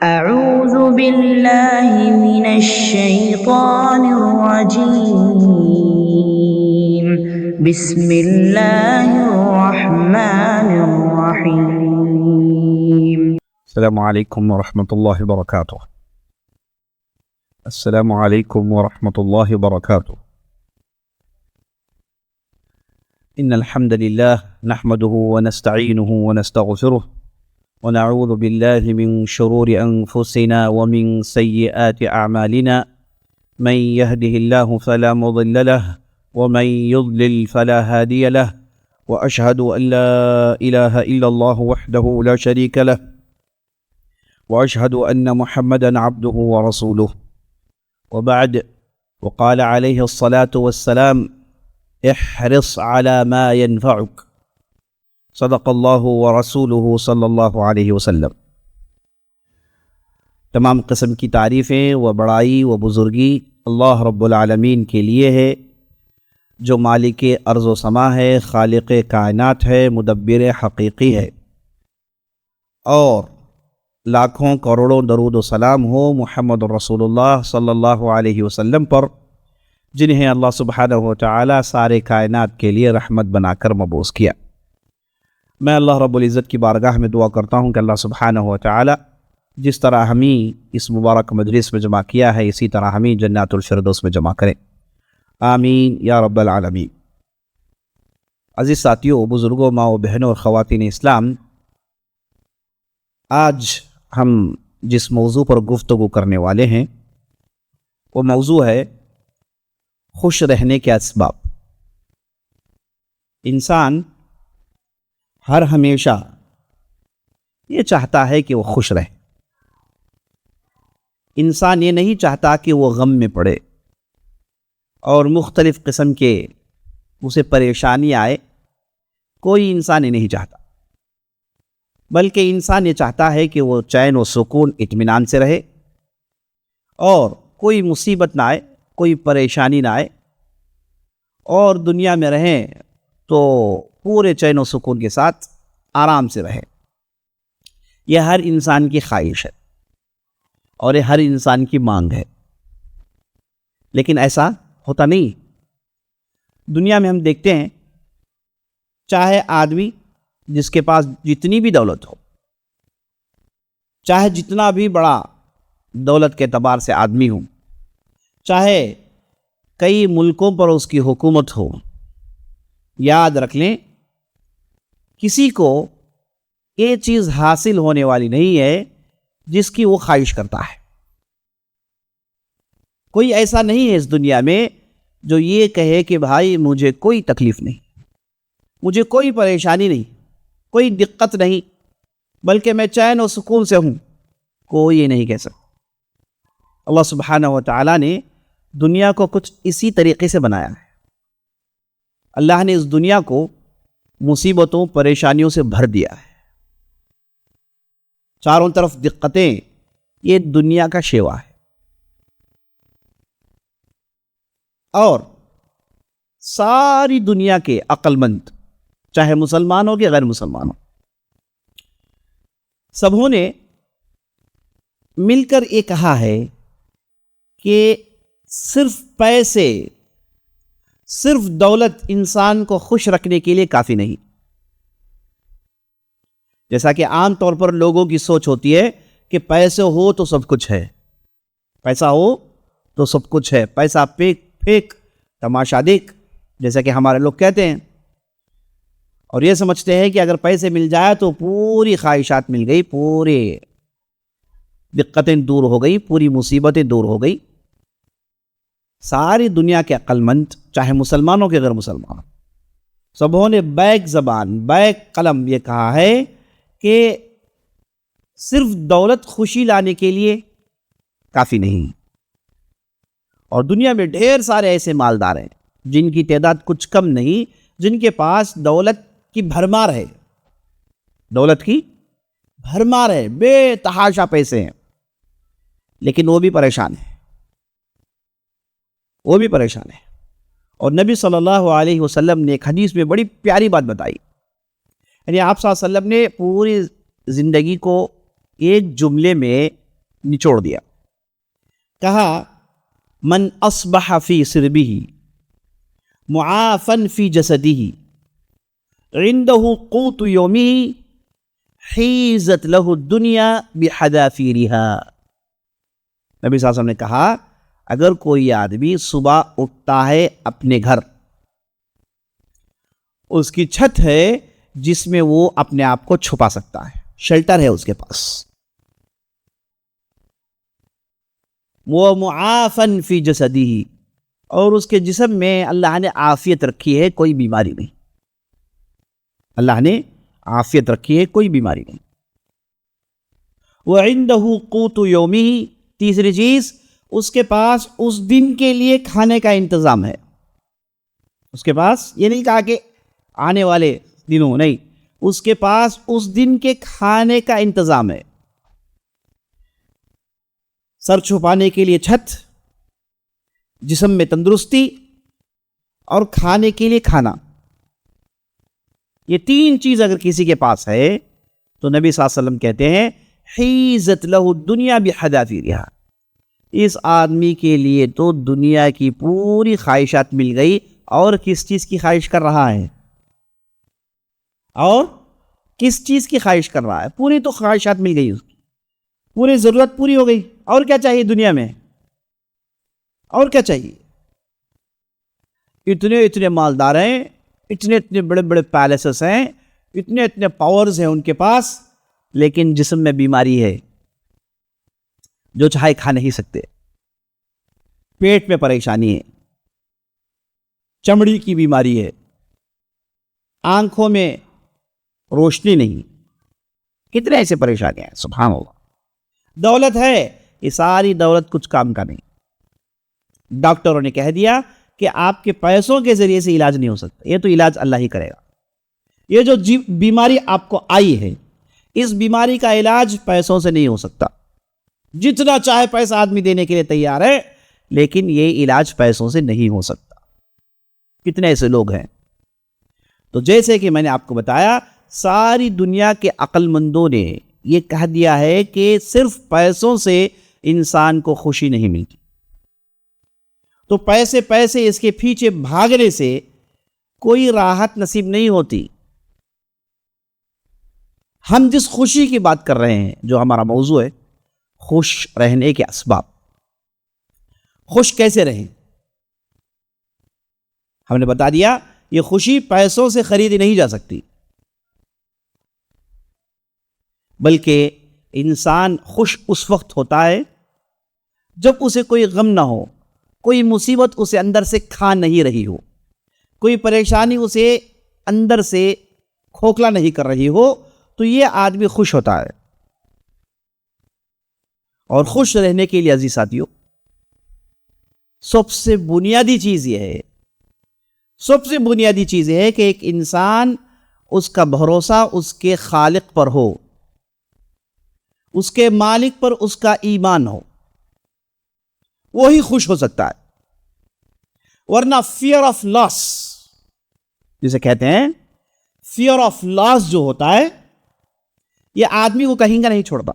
أعوذ بالله من الشيطان الرجيم بسم الله الرحمن الرحيم. السلام عليكم ورحمة الله وبركاته. السلام عليكم ورحمة الله وبركاته. إن الحمد لله نحمده ونستعينه ونستغفره ونعوذ بالله من شرور أنفسنا ومن سيئات أعمالنا. من يهده الله فلا مضل له ومن يضلل فلا هادي له وأشهد أن لا إله إلا الله وحده لا شريك له وأشهد أن محمدًا عبده ورسوله. وبعد، وقال عليه الصلاة والسلام: احرص على ما ينفعك. صدق اللہ ورسولہ صلی اللہ علیہ وسلم. تمام قسم کی تعریفیں و بڑائی و بزرگی اللہ رب العالمین کے لیے ہے، جو مالک ارض و سما ہے، خالق کائنات ہے، مدبر حقیقی ہے. اور لاکھوں کروڑوں درود و سلام ہو محمد رسول اللہ صلی اللہ علیہ وسلم پر، جنہیں اللہ سبحانہ و تعالی سارے کائنات کے لیے رحمت بنا کر مبعوث کیا. میں اللہ رب العزت کی بارگاہ میں دعا کرتا ہوں کہ اللہ سبحانہ و تعالی جس طرح ہمیں اس مبارک مجلس میں جمع کیا ہے، اسی طرح ہمیں جنات الفردوس میں جمع کریں. آمین یا رب العالمین. عزیز ساتھیوں، بزرگوں، ماں و بہنوں اور خواتین اسلام، آج ہم جس موضوع پر گفتگو کرنے والے ہیں وہ موضوع ہے خوش رہنے کے اسباب. انسان ہر ہمیشہ یہ چاہتا ہے کہ وہ خوش رہے. انسان یہ نہیں چاہتا کہ وہ غم میں پڑے اور مختلف قسم کے اسے پریشانی آئے. کوئی انسان یہ نہیں چاہتا، بلکہ انسان یہ چاہتا ہے کہ وہ چین و سکون اطمینان سے رہے اور کوئی مصیبت نہ آئے، کوئی پریشانی نہ آئے، اور دنیا میں رہیں تو پورے چین و سکون کے ساتھ آرام سے رہے. یہ ہر انسان کی خواہش ہے اور یہ ہر انسان کی مانگ ہے، لیکن ایسا ہوتا نہیں. دنیا میں ہم دیکھتے ہیں، چاہے آدمی جس کے پاس جتنی بھی دولت ہو، چاہے جتنا بھی بڑا دولت کے اعتبار سے آدمی ہو، چاہے کئی ملکوں پر اس کی حکومت ہو، یاد رکھ لیں کسی کو یہ چیز حاصل ہونے والی نہیں ہے جس کی وہ خواہش کرتا ہے. کوئی ایسا نہیں ہے اس دنیا میں جو یہ کہے کہ بھائی مجھے کوئی تکلیف نہیں، مجھے کوئی پریشانی نہیں، کوئی دقت نہیں، بلکہ میں چین و سکون سے ہوں. کوئی یہ نہیں کہہ سکتا. اللہ سبحانہ و تعالیٰ نے دنیا کو کچھ اسی طریقے سے بنایا ہے. اللہ نے اس دنیا کو مصیبتوں، پریشانیوں سے بھر دیا ہے. چاروں طرف دقتیں، یہ دنیا کا شیوا ہے. اور ساری دنیا کے عقل مند، چاہے مسلمان ہو کہ غیر مسلمان ہو، سبوں نے مل کر یہ کہا ہے کہ صرف پیسے، صرف دولت انسان کو خوش رکھنے کے لیے کافی نہیں. جیسا کہ عام طور پر لوگوں کی سوچ ہوتی ہے کہ پیسے ہو تو سب کچھ ہے، پیسہ ہو تو سب کچھ ہے، پیسہ پھینک تماشا دیکھ، جیسا کہ ہمارے لوگ کہتے ہیں. اور یہ سمجھتے ہیں کہ اگر پیسے مل جائے تو پوری خواہشات مل گئی، پوری دقتیں دور ہو گئی، پوری مصیبتیں دور ہو گئی. ساری دنیا کے عقل مند، چاہے مسلمانوں کے غیر مسلمانوں، سبوں نے بیک زبان، بیک قلم یہ کہا ہے کہ صرف دولت خوشی لانے کے لیے کافی نہیں. اور دنیا میں ڈھیر سارے ایسے مالدار ہیں جن کی تعداد کچھ کم نہیں، جن کے پاس دولت کی بھرمار ہے، دولت کی بھرمار ہے، بے تحاشا پیسے ہیں، لیکن وہ بھی پریشان ہیں، وہ بھی پریشان ہے. اور نبی صلی اللہ علیہ وسلم نے ایک حدیث میں بڑی پیاری بات بتائی. یعنی آپ صلی اللہ علیہ وسلم نے پوری زندگی کو ایک جملے میں نچوڑ دیا. کہا من اصبح فی سربہ معافا فی جسدہ عنده قوت یومہ حیزت لہ الدنیا بحذافیرها. نبی صلی اللہ علیہ وسلم نے کہا اگر کوئی آدمی صبح اٹھتا ہے اپنے گھر، اس کی چھت ہے جس میں وہ اپنے آپ کو چھپا سکتا ہے، شیلٹر ہے اس کے پاس، وہ معافن فی جسدہ، اور اس کے جسم میں اللہ نے عافیت رکھی ہے، کوئی بیماری نہیں، اللہ نے عافیت رکھی ہے، کوئی بیماری نہیں. وَعِندَهُ قُوتُ يَوْمِهِ، تیسری چیز اس کے پاس اس دن کے لیے کھانے کا انتظام ہے. اس کے پاس یہ نہیں کہا کہ آنے والے دنوں، نہیں، اس کے پاس اس دن کے کھانے کا انتظام ہے. سر چھپانے کے لیے چھت، جسم میں تندرستی، اور کھانے کے لیے کھانا. یہ تین چیز اگر کسی کے پاس ہے تو نبی صلی اللہ علیہ وسلم کہتے ہیں حیزت لہ الدنیا بحذافیرها، اس آدمی کے لیے تو دنیا کی پوری خواہشات مل گئی. اور کس چیز کی خواہش کر رہا ہے؟ اور کس چیز کی خواہش کر رہا ہے؟ پوری تو خواہشات مل گئی، اس کی پوری ضرورت پوری ہو گئی. اور کیا چاہیے دنیا میں؟ اور کیا چاہیے؟ اتنے مالدار ہیں، اتنے بڑے بڑے پیلسز ہیں، اتنے پاورز ہیں ان کے پاس، لیکن جسم میں بیماری ہے، جو چاہے کھا نہیں سکتے، پیٹ میں پریشانی ہے، چمڑی کی بیماری ہے، آنکھوں میں روشنی نہیں. کتنے ایسے پریشانیاں ہیں، سبحان اللہ. دولت ہے، یہ ساری دولت کچھ کام کا نہیں. ڈاکٹروں نے کہہ دیا کہ آپ کے پیسوں کے ذریعے سے علاج نہیں ہو سکتا، یہ تو علاج اللہ ہی کرے گا. یہ جو بیماری آپ کو آئی ہے، اس بیماری کا علاج پیسوں سے نہیں ہو سکتا. جتنا چاہے پیسہ آدمی دینے کے لیے تیار ہے، لیکن یہ علاج پیسوں سے نہیں ہو سکتا. کتنے ایسے لوگ ہیں. تو جیسے کہ میں نے آپ کو بتایا، ساری دنیا کے عقل مندوں نے یہ کہہ دیا ہے کہ صرف پیسوں سے انسان کو خوشی نہیں ملتی. تو پیسے اس کے پیچھے بھاگنے سے کوئی راحت نصیب نہیں ہوتی. ہم جس خوشی کی بات کر رہے ہیں، جو ہمارا موضوع ہے، خوش رہنے کے اسباب. خوش کیسے رہیں؟ ہم نے بتا دیا یہ خوشی پیسوں سے خریدی نہیں جا سکتی، بلکہ انسان خوش اس وقت ہوتا ہے جب اسے کوئی غم نہ ہو، کوئی مصیبت اسے اندر سے کھا نہیں رہی ہو، کوئی پریشانی اسے اندر سے کھوکھلا نہیں کر رہی ہو، تو یہ آدمی خوش ہوتا ہے. اور خوش رہنے کے لیے عزیز ساتھیوں، سب سے بنیادی چیز یہ ہے کہ ایک انسان، اس کا بھروسہ اس کے خالق پر ہو، اس کے مالک پر اس کا ایمان ہو، وہی خوش ہو سکتا ہے. ورنہ فیئر آف لاس جسے کہتے ہیں، فیئر آف لاس جو ہوتا ہے، یہ آدمی کو کہیں کا نہیں چھوڑتا،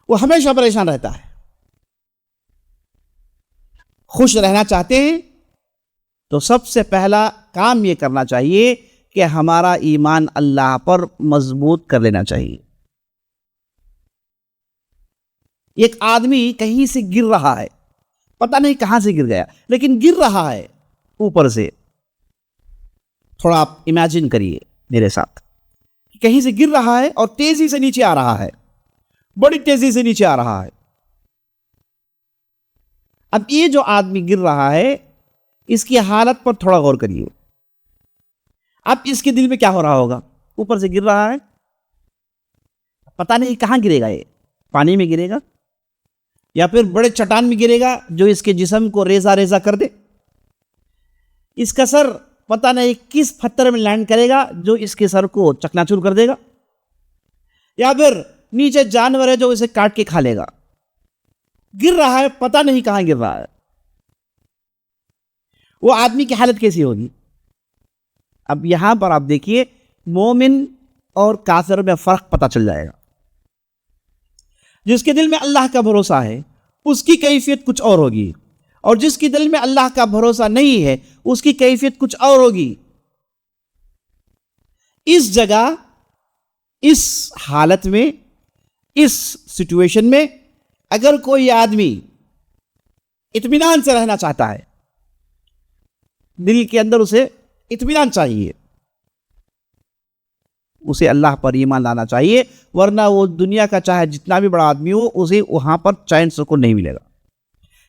وہ ہمیشہ پریشان رہتا ہے. خوش رہنا چاہتے ہیں تو سب سے پہلا کام یہ کرنا چاہیے کہ ہمارا ایمان اللہ پر مضبوط کر لینا چاہیے. ایک آدمی کہیں سے گر رہا ہے، پتہ نہیں کہاں سے گر گیا، لیکن گر رہا ہے اوپر سے. تھوڑا آپ امیجن کریے میرے ساتھ، کہیں سے گر رہا ہے اور تیزی سے نیچے آ رہا ہے، بڑی تیزی سے نیچے آ رہا ہے. اب یہ جو آدمی گر رہا ہے، اس کی حالت پر تھوڑا غور کریے. اب اس کے دل میں کیا ہو رہا ہوگا؟ اوپر سے گر رہا ہے، پتہ نہیں کہاں گرے گا، یہ پانی میں گرے گا یا پھر بڑے چٹان میں گرے گا جو اس کے جسم کو ریزہ ریزہ کر دے. اس کا سر پتہ نہیں کس پتھر میں لینڈ کرے گا جو اس کے سر کو چکناچور کر دے گا، یا پھر نیچے جانور ہے جو اسے کاٹ کے کھا لے گا. گر رہا ہے، پتہ نہیں کہاں گر رہا ہے. وہ آدمی کی حالت کیسی ہوگی؟ اب یہاں پر آپ دیکھیے، مومن اور کافر میں فرق پتہ چل جائے گا. جس کے دل میں اللہ کا بھروسہ ہے اس کی کیفیت کچھ اور ہوگی، اور جس کے دل میں اللہ کا بھروسہ نہیں ہے اس کی کیفیت کچھ اور ہوگی۔ اس جگہ، اس حالت میں، اس سچویشن میں اگر کوئی آدمی اطمینان سے رہنا چاہتا ہے، دل کے اندر اسے اطمینان چاہیے، اسے اللہ پر ایمان لانا چاہیے، ورنہ وہ دنیا کا چاہے جتنا بھی بڑا آدمی ہو اسے وہاں پر چین سکون نہیں ملے گا۔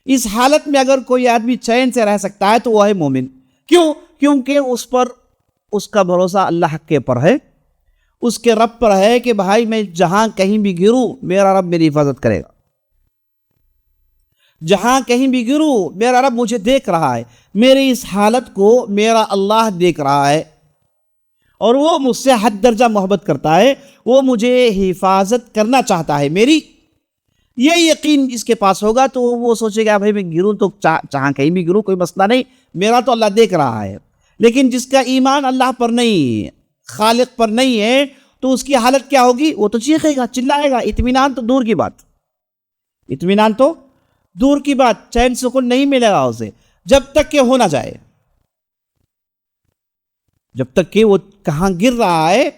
اس حالت میں اگر کوئی آدمی چین سے رہ سکتا ہے تو وہ ہے مومن۔ کیوں؟ کیونکہ اس پر اس کا بھروسہ اللہ کے پر ہے، اس کے رب پر ہے کہ بھائی میں جہاں کہیں بھی گروں میرا رب میری حفاظت کرے گا، جہاں کہیں بھی گروں میرا رب مجھے دیکھ رہا ہے، میری اس حالت کو میرا اللہ دیکھ رہا ہے اور وہ مجھ سے حد درجہ محبت کرتا ہے، وہ مجھے حفاظت کرنا چاہتا ہے میری۔ یہ یقین جس کے پاس ہوگا تو وہ سوچے گا بھائی میں گروں تو جہاں کہیں بھی گروں کوئی مسئلہ نہیں، میرا تو اللہ دیکھ رہا ہے۔ لیکن جس کا ایمان اللہ پر نہیں، خالق پر نہیں ہے، تو اس کی حالت کیا ہوگی؟ وہ تو چیخے گا، چلائے گا، اطمینان تو دور کی بات، اطمینان تو دور کی بات، چین سکون نہیں ملے گا اسے جب تک کہ ہو نہ جائے، جب تک کہ وہ کہاں گر رہا ہے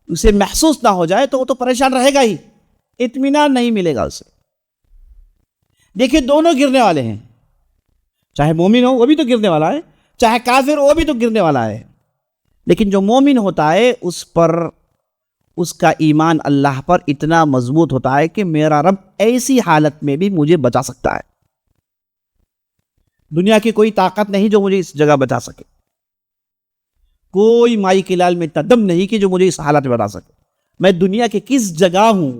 اسے محسوس نہ ہو جائے تو وہ تو پریشان رہے گا ہی، اطمینان نہیں ملے گا اسے۔ دیکھیں دونوں گرنے والے ہیں، چاہے مومن ہو وہ بھی تو گرنے والا ہے، چاہے کافر وہ بھی تو گرنے والا ہے، لیکن جو مومن ہوتا ہے اس پر اس کا ایمان اللہ پر اتنا مضبوط ہوتا ہے کہ میرا رب ایسی حالت میں بھی مجھے بچا سکتا ہے، دنیا کی کوئی طاقت نہیں جو مجھے اس جگہ بچا سکے، کوئی مائی کے لال میں اتنا دم نہیں کہ جو مجھے اس حالت میں بچا سکے۔ میں دنیا کے کس جگہ ہوں،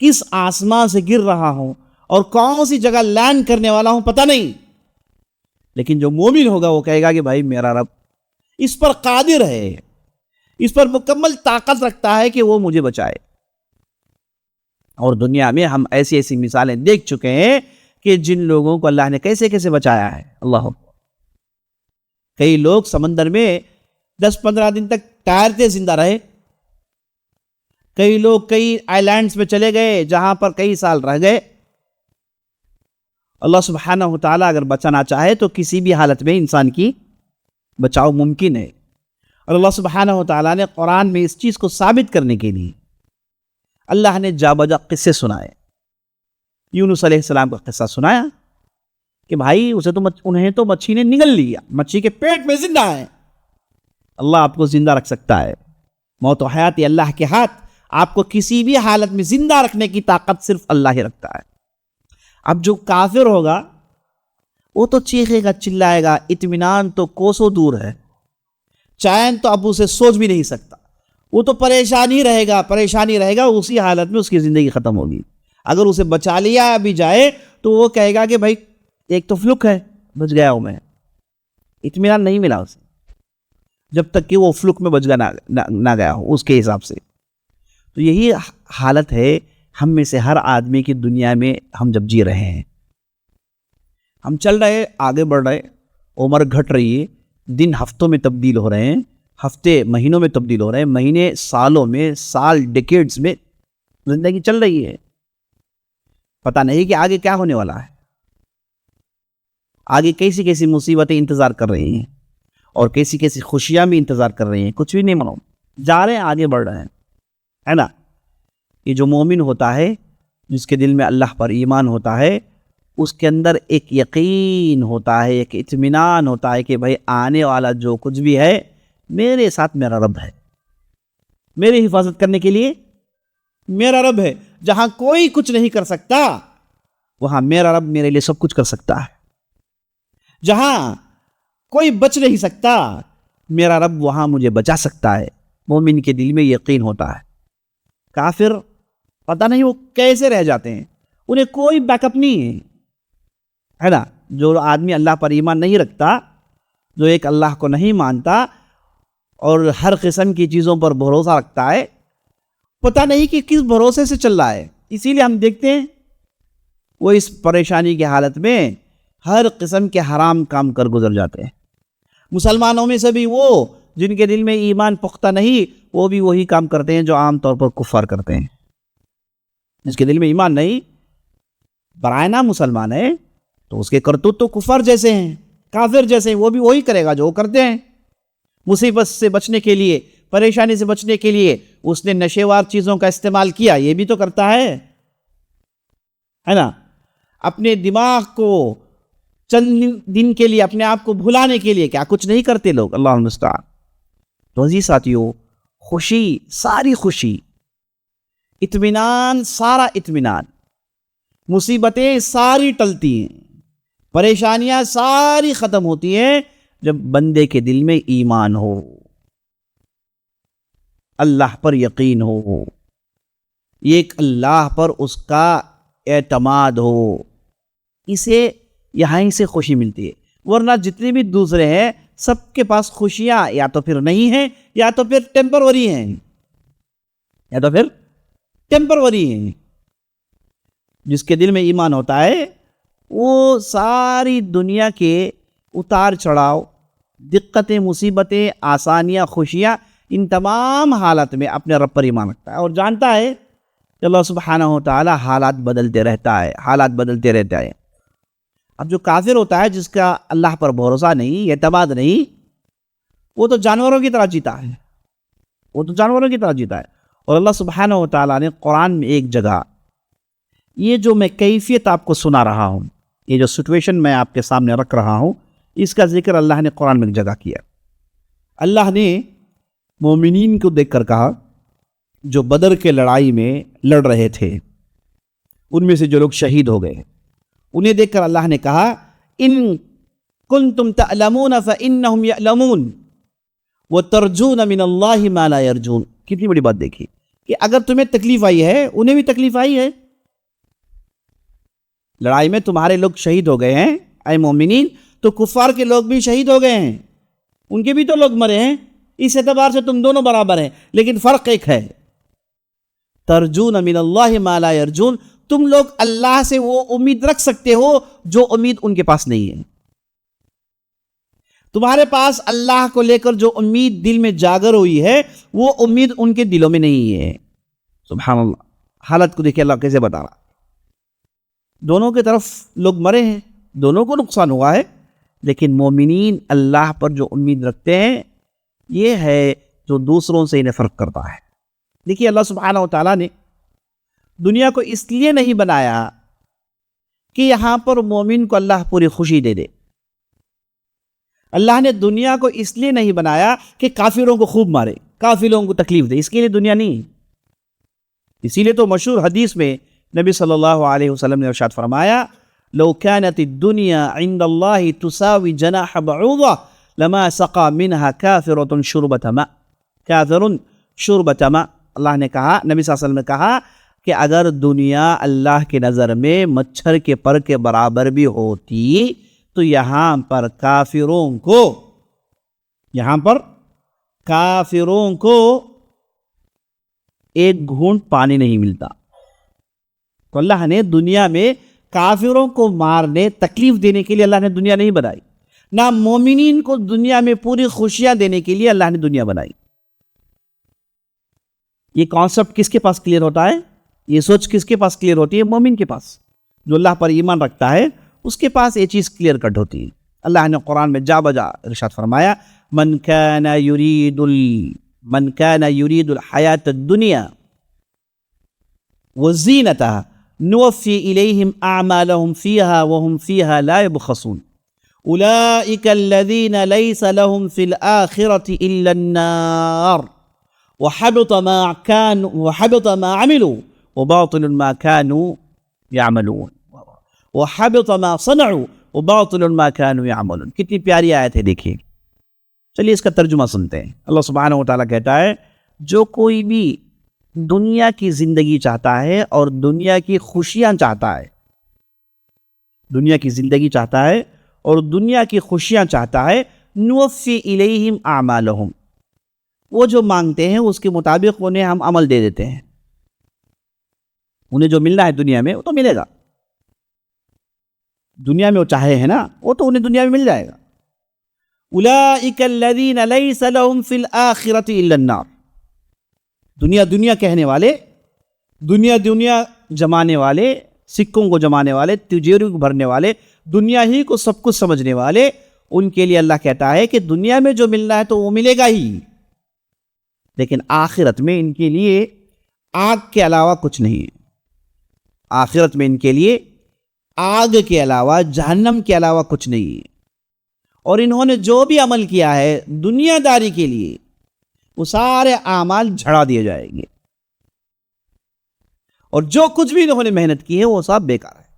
کس آسمان سے گر رہا ہوں اور کون سی جگہ لینڈ کرنے والا ہوں پتہ نہیں، لیکن جو مومن ہوگا وہ کہے گا کہ بھائی میرا رب اس پر قادر ہے، اس پر مکمل طاقت رکھتا ہے کہ وہ مجھے بچائے۔ اور دنیا میں ہم ایسی ایسی مثالیں دیکھ چکے ہیں کہ جن لوگوں کو اللہ نے کیسے کیسے بچایا ہے۔ اللہ، کئی لوگ سمندر میں 10-15 دن تک تیرتے زندہ رہے، کئی لوگ کئی آئی لینڈز میں چلے گئے جہاں پر کئی سال رہ گئے۔ اللہ سبحانہ و تعالیٰ اگر بچانا چاہے تو کسی بھی حالت میں انسان کی بچاؤ ممکن ہے، اور اللہ سبحانہ و تعالیٰ نے قرآن میں اس چیز کو ثابت کرنے کے لیے اللہ نے جا بجا قصے سنائے۔ یونس علیہ السلام کا قصہ سنایا کہ بھائی انہیں تو مچھی نے نگل لیا، مچھی کے پیٹ میں زندہ ہے، اللہ آپ کو زندہ رکھ سکتا ہے، موت و حیات اللہ کے ہاتھ، آپ کو کسی بھی حالت میں زندہ رکھنے کی طاقت صرف اللہ ہی رکھتا ہے۔ اب جو کافر ہوگا وہ تو چیخے گا، چلائے گا، اطمینان تو کوسوں دور ہے، چین تو اب اسے سوچ بھی نہیں سکتا، وہ تو پریشانی رہے گا، اسی حالت میں اس کی زندگی ختم ہوگی۔ اگر اسے بچا لیا بھی جائے تو وہ کہے گا کہ بھائی ایک تو فلک ہے، بچ گیا ہوں میں، اطمینان نہیں ملا اسے جب تک کہ وہ فلک میں بچ گیا نہ گیا ہو اس کے حساب سے۔ تو یہی حالت ہے ہم میں سے ہر آدمی کی دنیا میں ہم جب جی رہے ہیں، ہم چل رہے، آگے بڑھ رہے، عمر گھٹ رہی ہے، دن ہفتوں میں تبدیل ہو رہے ہیں، ہفتے مہینوں میں تبدیل ہو رہے ہیں، مہینے سالوں میں، سال ڈیکیڈز میں زندگی چل رہی ہے، پتہ نہیں کہ آگے کیا ہونے والا ہے، آگے کیسی کیسی مصیبتیں انتظار کر رہی ہیں اور کیسی کیسی خوشیاں بھی انتظار کر رہی ہیں، کچھ بھی نہیں معلوم، جا رہے ہیں، آگے بڑھ رہے ہیں، ہے نا۔ یہ جو مومن ہوتا ہے، جس کے دل میں اللہ پر ایمان ہوتا ہے، اس کے اندر ایک یقین ہوتا ہے، ایک اطمینان ہوتا ہے کہ بھائی آنے والا جو کچھ بھی ہے میرے ساتھ میرا رب ہے، میری حفاظت کرنے کے لیے میرا رب ہے، جہاں کوئی کچھ نہیں کر سکتا وہاں میرا رب میرے لیے سب کچھ کر سکتا ہے، جہاں کوئی بچ نہیں سکتا میرا رب وہاں مجھے بچا سکتا ہے۔ مومن کے دل میں یقین ہوتا ہے۔ کافر پتہ نہیں وہ کیسے رہ جاتے ہیں، انہیں کوئی بیک اپ نہیں ہے نا۔ جو آدمی اللہ پر ایمان نہیں رکھتا، جو ایک اللہ کو نہیں مانتا اور ہر قسم کی چیزوں پر بھروسہ رکھتا ہے، پتہ نہیں کہ کس بھروسے سے چل رہا ہے۔ اسی لیے ہم دیکھتے ہیں وہ اس پریشانی کی حالت میں ہر قسم کے حرام کام کر گزر جاتے ہیں۔ مسلمانوں میں سے بھی وہ جن کے دل میں ایمان پختہ نہیں، وہ بھی وہی کام کرتے ہیں جو عام طور پر کفار کرتے ہیں۔ جس کے دل میں ایمان نہیں، برائے نام مسلمان ہے، تو اس کے کرتوت تو کفار جیسے ہیں، کافر جیسے ہیں، وہ بھی وہی کرے گا جو وہ کرتے ہیں۔ مصیبت سے بچنے کے لیے، پریشانی سے بچنے کے لیے اس نے نشیوار چیزوں کا استعمال کیا، یہ بھی تو کرتا ہے نا؟ اپنے دماغ کو چند دن کے لیے اپنے آپ کو بھلانے کے لیے کیا کچھ نہیں کرتے لوگ، اللہ المستعان۔ تو عزیز ساتھیو، خوشی، ساری خوشی، اطمینان، سارا اطمینان، مصیبتیں ساری ٹلتی ہیں، پریشانیاں ساری ختم ہوتی ہیں جب بندے کے دل میں ایمان ہو، اللہ پر یقین ہو، ایک اللہ پر اس کا اعتماد ہو، اسے یہاں سے خوشی ملتی ہے۔ ورنہ جتنے بھی دوسرے ہیں سب کے پاس خوشیاں یا تو پھر نہیں ہیں یا تو پھر ٹیمپروری ہیں، یا تو پھر ٹیمپروری ہیں۔ جس کے دل میں ایمان ہوتا ہے وہ ساری دنیا کے اتار چڑھاؤ، دقتیں، مصیبتیں، آسانیاں، خوشیاں، ان تمام حالات میں اپنے رب پر ایمان رکھتا ہے اور جانتا ہے کہ اللہ سبحانہ و تعالی حالات بدلتے رہتا ہے، حالات بدلتے رہتا ہے۔ اب جو کافر ہوتا ہے، جس کا اللہ پر بھروسہ نہیں، اعتماد نہیں، وہ تو جانوروں کی طرح جیتا ہے، وہ تو جانوروں کی طرح جیتا ہے۔ اور اللہ سبحانہ و تعالیٰ نے قرآن میں ایک جگہ یہ جو میں کیفیت آپ کو سنا رہا ہوں، یہ جو سچویشن میں آپ کے سامنے رکھ رہا ہوں، اس کا ذکر اللہ نے قرآن میں ایک جگہ کیا۔ اللہ نے مومنین کو دیکھ کر کہا جو بدر کے لڑائی میں لڑ رہے تھے، ان میں سے جو لوگ شہید ہو گئے، انہیں دیکھ کر اللہ نے کہا ان کنتم تعلمون فانہم یعلمون وترجون من اللہ ما لا یرجون۔ کتنی بڑی بات دیکھی کہ اگر تمہیں تکلیف آئی ہے انہیں بھی تکلیف آئی ہے، لڑائی میں تمہارے لوگ شہید ہو گئے ہیں اے مومنین، تو کفار کے لوگ بھی شہید ہو گئے ہیں، ان کے بھی تو لوگ مرے ہیں، اس اعتبار سے تم دونوں برابر ہیں، لیکن فرق ایک ہے، ترجون من اللہ ما لا یرجون، تم لوگ اللہ سے وہ امید رکھ سکتے ہو جو امید ان کے پاس نہیں ہے۔ تمہارے پاس اللہ کو لے کر جو امید دل میں جاگر ہوئی ہے وہ امید ان کے دلوں میں نہیں ہے۔ سبحان اللہ، حالت کو دیکھیں اللہ کیسے بتا رہا، دونوں کی طرف لوگ مرے ہیں، دونوں کو نقصان ہوا ہے، لیکن مومنین اللہ پر جو امید رکھتے ہیں یہ ہے جو دوسروں سے انہیں فرق کرتا ہے۔ دیکھیے اللہ سبحانہ و تعالیٰ نے دنیا کو اس لیے نہیں بنایا کہ یہاں پر مومن کو اللہ پوری خوشی دے دے، اللہ نے دنیا کو اس لیے نہیں بنایا کہ کافروں کو خوب مارے، کافروں کو تکلیف دے، اس کے لیے دنیا نہیں۔ اسی لیے تو مشہور حدیث میں نبی صلی اللہ علیہ وسلم نے ارشاد فرمایا لو كانت الدنيا عند الله تساوي جناح بعوضة لما سقى منها كافر شربة ماء، کافر شربة ماء۔ اللہ نے کہا، نبی صلی اللہ علیہ وسلم نے کہا کہ اگر دنیا اللہ کی نظر میں مچھر کے پر کے برابر بھی ہوتی تو یہاں پر کافروں کو ایک گھونٹ پانی نہیں ملتا۔ تو اللہ نے دنیا میں کافروں کو مارنے، تکلیف دینے کے لیے اللہ نے دنیا نہیں بنائی، نہ مومنین کو دنیا میں پوری خوشیاں دینے کے لیے اللہ نے دنیا بنائی۔ یہ کانسیپٹ کس کے پاس کلیئر ہوتا ہے؟ یہ سوچ کس کے پاس کلیئر ہوتی ہے؟ مومن کے پاس، جو اللہ پر ایمان رکھتا ہے اس کے پاس یہ چیز کلیئر کٹ ہوتی ہے۔ اللہ نے قرآن میں جا بجا ارشاد فرمایا من کان یرید الحیات الدنیا وزینتها نوفی الیہم اعمالهم فیها وهم فیها لا يبخسون اولئک الذین لیس لهم فی الآخرة الا النار وحبط ما عملوا وباطل ما كانوا يعملون وحبط ما صنعوا وباطل ما كانوا يعملون۔ کتنی پیاری آیت ہے، دیکھیے۔ چلیے اس کا ترجمہ سنتے ہیں۔ اللہ سبحانہ و تعالیٰ کہتا ہے جو کوئی بھی دنیا کی زندگی چاہتا ہے اور دنیا کی خوشیاں چاہتا ہے، دنیا کی زندگی چاہتا ہے اور دنیا کی خوشیاں چاہتا ہے، نوفی الیہم اعمالہم، وہ جو مانگتے ہیں اس کے مطابق انہیں ہم عمل دے دیتے ہیں، انہیں جو ملنا ہے دنیا میں وہ تو ملے گا، دنیا میں وہ چاہے ہے نا وہ تو انہیں دنیا میں مل جائے گا۔ اولئک الذین لیس لہم فی الآخرۃ الا النار، دنیا کہنے والے دنیا جمانے والے، سکوں کو جمانے والے، تجیروں کو بھرنے والے، دنیا ہی کو سب کچھ سمجھنے والے، ان کے لیے اللہ کہتا ہے کہ دنیا میں جو ملنا ہے تو وہ ملے گا ہی، لیکن آخرت میں ان کے لیے آگ کے علاوہ کچھ نہیں ہے۔ آخرت میں ان کے لیے آگ کے علاوہ، جہنم کے علاوہ کچھ نہیں ہے، اور انہوں نے جو بھی عمل کیا ہے دنیا داری کے لیے، وہ سارے اعمال جھڑا دیے جائیں گے، اور جو کچھ بھی انہوں نے محنت کی ہے وہ سب بیکار ہے۔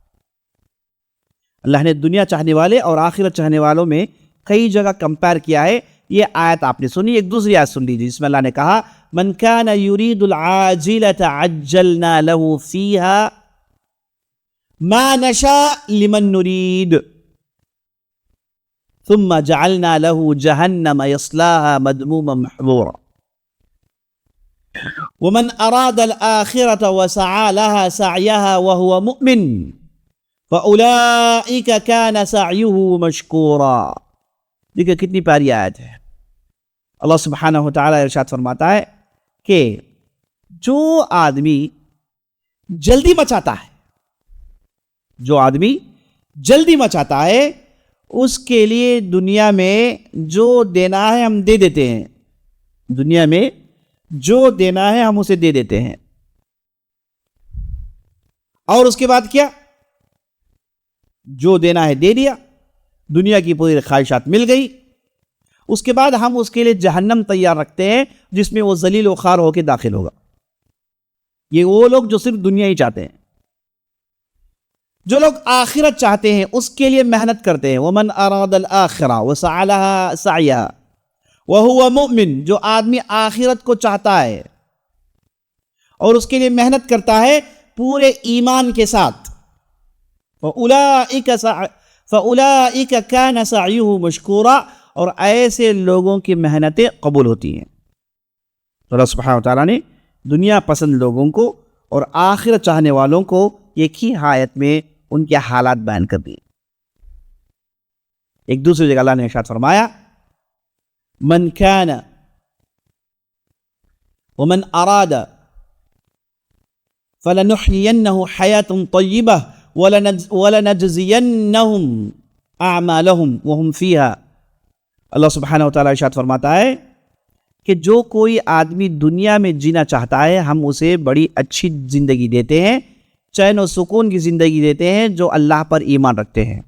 اللہ نے دنیا چاہنے والے اور آخرت چاہنے والوں میں کئی جگہ کمپیئر کیا ہے۔ یہ آیت آپ نے سنی، ایک دوسری آیت سن لیجیے، جس میں اللہ نے کہا من کان یرید العاجلۃ عجلنا له فیہا ما نشاء لمن نرید ثم جعلنا له جہنم یصلاها مذموما محضورا ومن اراد الآخرة وسعى لها سعيها وهو مؤمن فأولئك كان سعيه مشكورا۔ دیکھیں کتنی پیاری آیت ہے۔ اللہ سبحانہ وتعالی ارشاد فرماتا ہے کہ جو آدمی جلدی مچاتا ہے، جو آدمی جلدی مچاتا ہے، اس کے لیے دنیا میں جو دینا ہے ہم دے دیتے ہیں، دنیا میں جو دینا ہے ہم اسے دے دیتے ہیں، اور اس کے بعد کیا؟ جو دینا ہے دے دیا، دنیا کی پوری خواہشات مل گئی، اس کے بعد ہم اس کے لیے جہنم تیار رکھتے ہیں جس میں وہ ذلیل و خوار ہو کے داخل ہوگا۔ یہ وہ لوگ جو صرف دنیا ہی چاہتے ہیں۔ جو لوگ آخرت چاہتے ہیں اس کے لیے محنت کرتے ہیں، وَمَنْ أَرَادَ الْآخِرَةَ وَسَعَى لَهَا سَعْيَهَا وَهُوَ مُؤْمِن، جو آدمی آخرت کو چاہتا ہے اور اس کے لیے محنت کرتا ہے پورے ایمان کے ساتھ، فَأُولَئِكَ كَانَ سَعْيُهُ مَشْكُورًا، اور ایسے لوگوں کی محنتیں قبول ہوتی ہیں۔ تو اللہ سبحانہ وتعالیٰ نے دنیا پسند لوگوں کو اور آخرت چاہنے والوں کو ایک ہی آیت میں ان کے حالات بیان کر دیے۔ ایک دوسری جگہ اللہ نے ارشاد فرمایا من کان ومن اراد فلنحيينه حياة طيبة ولنجزينهم اعمالهم وهم فيها۔ اللہ سبحانہ وتعالیٰ ارشاد فرماتا ہے کہ جو کوئی آدمی دنیا میں جینا چاہتا ہے ہم اسے بڑی اچھی زندگی دیتے ہیں، چین و سکون کی زندگی دیتے ہیں، جو اللہ پر ایمان رکھتے ہیں،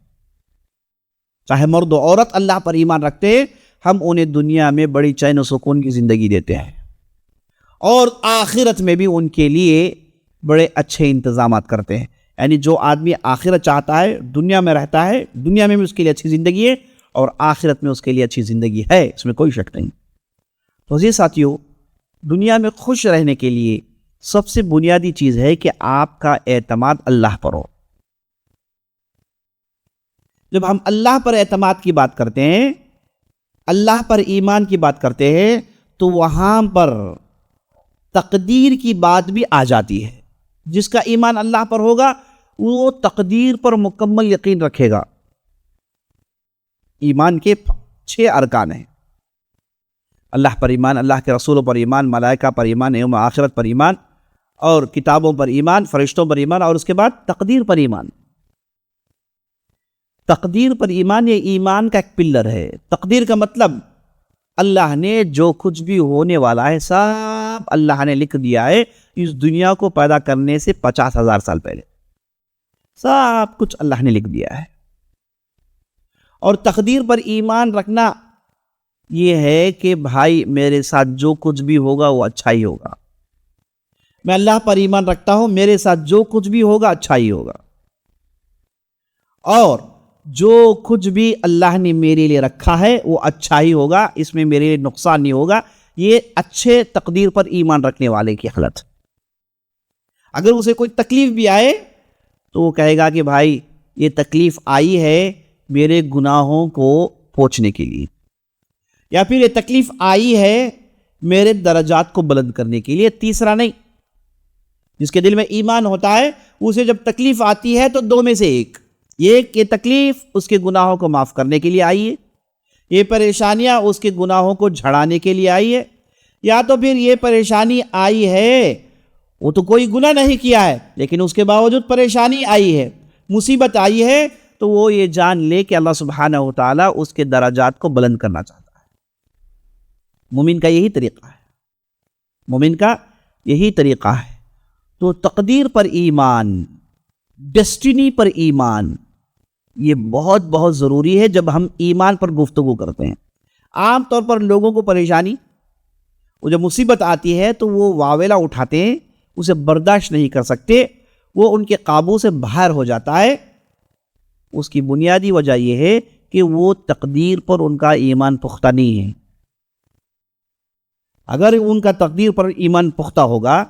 چاہے مرد و عورت اللہ پر ایمان رکھتے ہیں، ہم انہیں دنیا میں بڑی چین و سکون کی زندگی دیتے ہیں، اور آخرت میں بھی ان کے لیے بڑے اچھے انتظامات کرتے ہیں۔ یعنی جو آدمی آخرت چاہتا ہے، دنیا میں رہتا ہے، دنیا میں بھی اس کے لیے اچھی زندگی ہے اور آخرت میں اس کے لیے اچھی زندگی ہے، اس میں کوئی شک نہیں۔ تو یہ ساتھیو، دنیا میں خوش رہنے کے لیے سب سے بنیادی چیز ہے کہ آپ کا اعتماد اللہ پر ہو۔ جب ہم اللہ پر اعتماد کی بات کرتے ہیں، اللہ پر ایمان کی بات کرتے ہیں، تو وہاں پر تقدیر کی بات بھی آ جاتی ہے۔ جس کا ایمان اللہ پر ہوگا وہ تقدیر پر مکمل یقین رکھے گا۔ ایمان کے 6 ارکان ہیں: اللہ پر ایمان، اللہ کے رسولوں پر ایمان، ملائکہ پر ایمان، یوم آخرت پر ایمان، اور کتابوں پر ایمان، فرشتوں پر ایمان، اور اس کے بعد تقدیر پر ایمان۔ تقدیر پر ایمان یہ ایمان کا ایک پلر ہے۔ تقدیر کا مطلب اللہ نے جو کچھ بھی ہونے والا ہے سب اللہ نے لکھ دیا ہے، اس دنیا کو پیدا کرنے سے 50,000 سال پہلے سب کچھ اللہ نے لکھ دیا ہے۔ اور تقدیر پر ایمان رکھنا یہ ہے کہ بھائی میرے ساتھ جو کچھ بھی ہوگا وہ اچھا ہی ہوگا۔ میں اللہ پر ایمان رکھتا ہوں، میرے ساتھ جو کچھ بھی ہوگا اچھا ہی ہوگا، اور جو کچھ بھی اللہ نے میرے لیے رکھا ہے وہ اچھا ہی ہوگا، اس میں میرے لیے نقصان نہیں ہوگا۔ یہ اچھے تقدیر پر ایمان رکھنے والے کی حالت۔ اگر اسے کوئی تکلیف بھی آئے تو وہ کہے گا کہ بھائی یہ تکلیف آئی ہے میرے گناہوں کو پوچھنے کے لیے، یا پھر یہ تکلیف آئی ہے میرے درجات کو بلند کرنے کے لیے۔ تیسرا نہیں، جس کے دل میں ایمان ہوتا ہے اسے جب تکلیف آتی ہے تو 2 میں سے ایک، یہ کہ تکلیف اس کے گناہوں کو معاف کرنے کے لیے آئی ہے، یہ پریشانیاں اس کے گناہوں کو جھڑانے کے لیے آئی ہے، یا تو پھر یہ پریشانی آئی ہے وہ تو کوئی گناہ نہیں کیا ہے لیکن اس کے باوجود پریشانی آئی ہے، مصیبت آئی ہے، تو وہ یہ جان لے کہ اللہ سبحانہ و تعالیٰ اس کے درجات کو بلند کرنا چاہتا ہے۔ مومن کا یہی طریقہ ہے، مومن کا یہی طریقہ ہے۔ تو تقدیر پر ایمان، ڈیسٹینی پر ایمان، یہ بہت بہت ضروری ہے جب ہم ایمان پر گفتگو کرتے ہیں۔ عام طور پر لوگوں کو پریشانی، وہ جب مصیبت آتی ہے تو وہ واویلا اٹھاتے ہیں، اسے برداشت نہیں کر سکتے، وہ ان کے قابو سے باہر ہو جاتا ہے۔ اس کی بنیادی وجہ یہ ہے کہ وہ تقدیر پر ان کا ایمان پختہ نہیں ہے۔ اگر ان کا تقدیر پر ایمان پختہ ہوگا،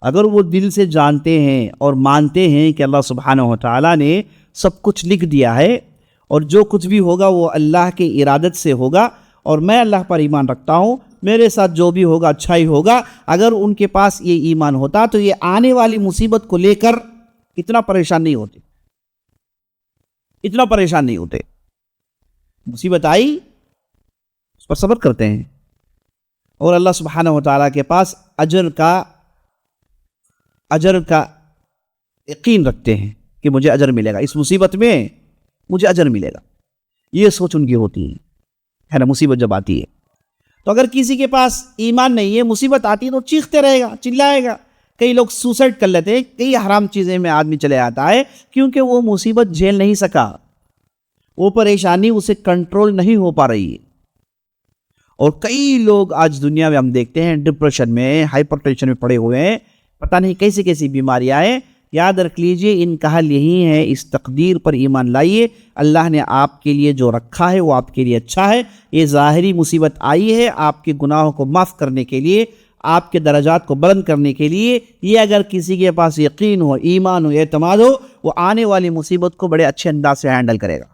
اگر وہ دل سے جانتے ہیں اور مانتے ہیں کہ اللہ سبحانہ و تعالیٰ نے سب کچھ لکھ دیا ہے اور جو کچھ بھی ہوگا وہ اللہ کے ارادت سے ہوگا، اور میں اللہ پر ایمان رکھتا ہوں، میرے ساتھ جو بھی ہوگا اچھا ہی ہوگا، اگر ان کے پاس یہ ایمان ہوتا تو یہ آنے والی مصیبت کو لے کر اتنا پریشان نہیں ہوتے، اتنا پریشان نہیں ہوتے۔ مصیبت آئی، اس پر صبر کرتے ہیں اور اللہ سبحانہ و تعالیٰ کے پاس اجر کا یقین رکھتے ہیں کہ مجھے اجر ملے گا، اس مصیبت میں مجھے اجر ملے گا، یہ سوچ ان کی ہوتی ہے نا۔ مصیبت جب آتی ہے تو اگر کسی کے پاس ایمان نہیں ہے، مصیبت آتی ہے تو چیختے رہے گا، چلائے گا۔ کئی لوگ سوسائڈ کر لیتے ہیں، کئی حرام چیزیں میں آدمی چلے آتا ہے کیونکہ وہ مصیبت جھیل نہیں سکا، وہ پریشانی اسے کنٹرول نہیں ہو پا رہی ہے۔ اور کئی لوگ آج دنیا میں ہم دیکھتے ہیں ڈپریشن میں، ہائپر ٹینشن میں پڑے ہوئے ہیں، پتہ نہیں کیسی کیسی بیماریاں ہیں۔ یاد رکھ لیجئے ان کا حل یہی ہے، اس تقدیر پر ایمان لائیے۔ اللہ نے آپ کے لیے جو رکھا ہے وہ آپ کے لیے اچھا ہے۔ یہ ظاہری مصیبت آئی ہے آپ کے گناہوں کو معاف کرنے کے لیے، آپ کے درجات کو بلند کرنے کے لیے۔ یہ اگر کسی کے پاس یقین ہو، ایمان ہو، اعتماد ہو، وہ آنے والی مصیبت کو بڑے اچھے انداز سے ہینڈل کرے گا۔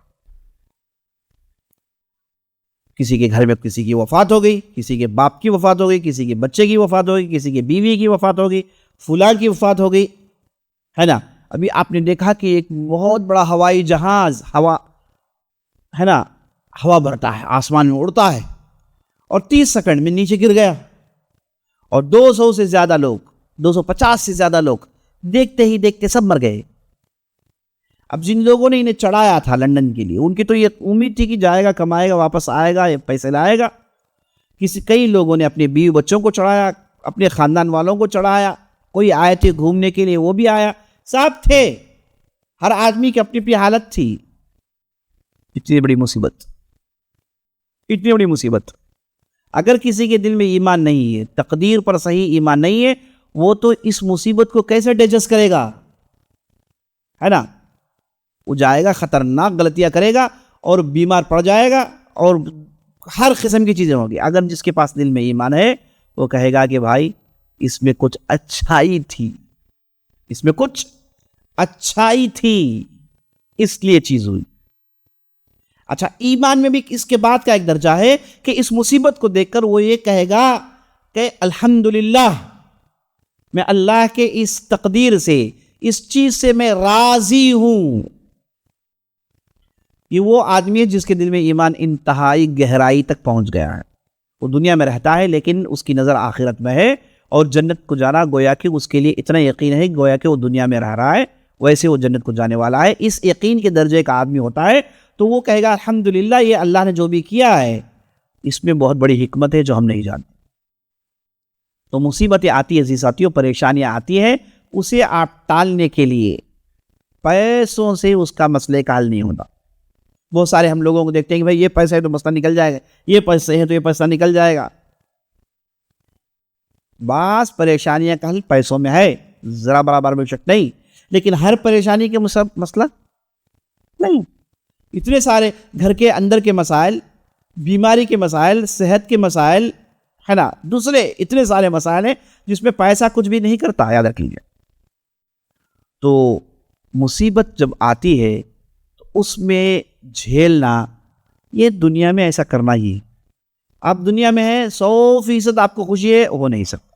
کسی کے گھر میں کسی کی وفات ہو گئی، کسی کے باپ کی وفات ہو گئی، کسی کے بچے کی وفات ہو گئی، کسی کی بیوی کی وفات ہو گئی، فلاں کی وفات ہو گئی، ہے نا۔ ابھی آپ نے دیکھا کہ ایک بہت بڑا ہوائی جہاز، ہوا ہے نا، ہوا بھرتا ہے، آسمان میں اڑتا ہے اور 30 سیکنڈ میں نیچے گر گیا، اور 200 سے زیادہ لوگ، 250 سے زیادہ لوگ دیکھتے ہی دیکھتے سب مر گئے۔ اب جن لوگوں نے انہیں چڑھایا تھا لندن کے لیے، ان کی تو یہ امید تھی کہ جائے گا، کمائے گا، واپس آئے گا، پیسے لائے گا۔ کئی لوگوں نے اپنے بیوی بچوں کو چڑھایا، اپنے خاندان والوں کو چڑھایا، کوئی آئے تھے گھومنے کے لیے وہ بھی آیا، سب تھے، ہر آدمی کی اپنی اپنی حالت تھی۔ اتنی بڑی مصیبت، اتنی بڑی مصیبت، اگر کسی کے دل میں ایمان نہیں ہے، تقدیر پر صحیح ایمان نہیں ہے، وہ تو اس مصیبت کو کیسے ڈیجسٹ کرے گا، ہے نا۔ وہ جائے گا، خطرناک غلطیاں کرے گا اور بیمار پڑ جائے گا اور ہر قسم کی چیزیں ہوگی۔ اگر جس کے پاس دل میں ایمان ہے وہ کہے گا کہ بھائی اس میں کچھ اچھائی تھی، اس میں کچھ اچھائی تھی، اس لیے چیز ہوئی۔ اچھا، ایمان میں بھی اس کے بعد کا ایک درجہ ہے کہ اس مصیبت کو دیکھ کر وہ یہ کہے گا کہ الحمدللہ، میں اللہ کے اس تقدیر سے، اس چیز سے میں راضی ہوں۔ یہ وہ آدمی ہے جس کے دل میں ایمان انتہائی گہرائی تک پہنچ گیا ہے۔ وہ دنیا میں رہتا ہے لیکن اس کی نظر آخرت میں ہے، اور جنت کو جانا گویا کہ اس کے لیے اتنا یقین ہے گویا کہ وہ دنیا میں رہ رہا ہے، ویسے وہ جنت کو جانے والا ہے۔ اس یقین کے درجے کا آدمی ہوتا ہے تو وہ کہے گا الحمدللہ، یہ اللہ نے جو بھی کیا ہے اس میں بہت بڑی حکمت ہے جو ہم نہیں جانتے۔ تو مصیبتیں آتی ہیں عزیز ساتھیوں، پریشانیاں آتی ہیں، اسے آپ ٹالنے کے لیے پیسوں سے اس کا مسئلے کا حل نہیں ہوتا۔ بہت سارے ہم لوگوں کو دیکھتے ہیں کہ بھائی یہ پیسہ ہے تو مسئلہ نکل جائے گا، یہ پیسے ہیں تو یہ پیسہ نکل جائے گا۔ بعض پریشانیاں کا حل پیسوں میں ہے، ذرا برابر میں شک نہیں، لیکن ہر پریشانی کے مسئلہ نہیں۔ اتنے سارے گھر کے اندر کے مسائل، بیماری کے مسائل، صحت کے مسائل، ہے نا، دوسرے اتنے سارے مسائل ہیں جس میں پیسہ کچھ بھی نہیں کرتا، یاد رکھ لیجیے۔ تو مصیبت جب آتی ہے تو اس میں جھیلنا، یہ دنیا میں ایسا کرنا ہی ہے۔ آپ دنیا میں ہیں، 100% آپ کو خوشی ہے، ہو نہیں سکتا۔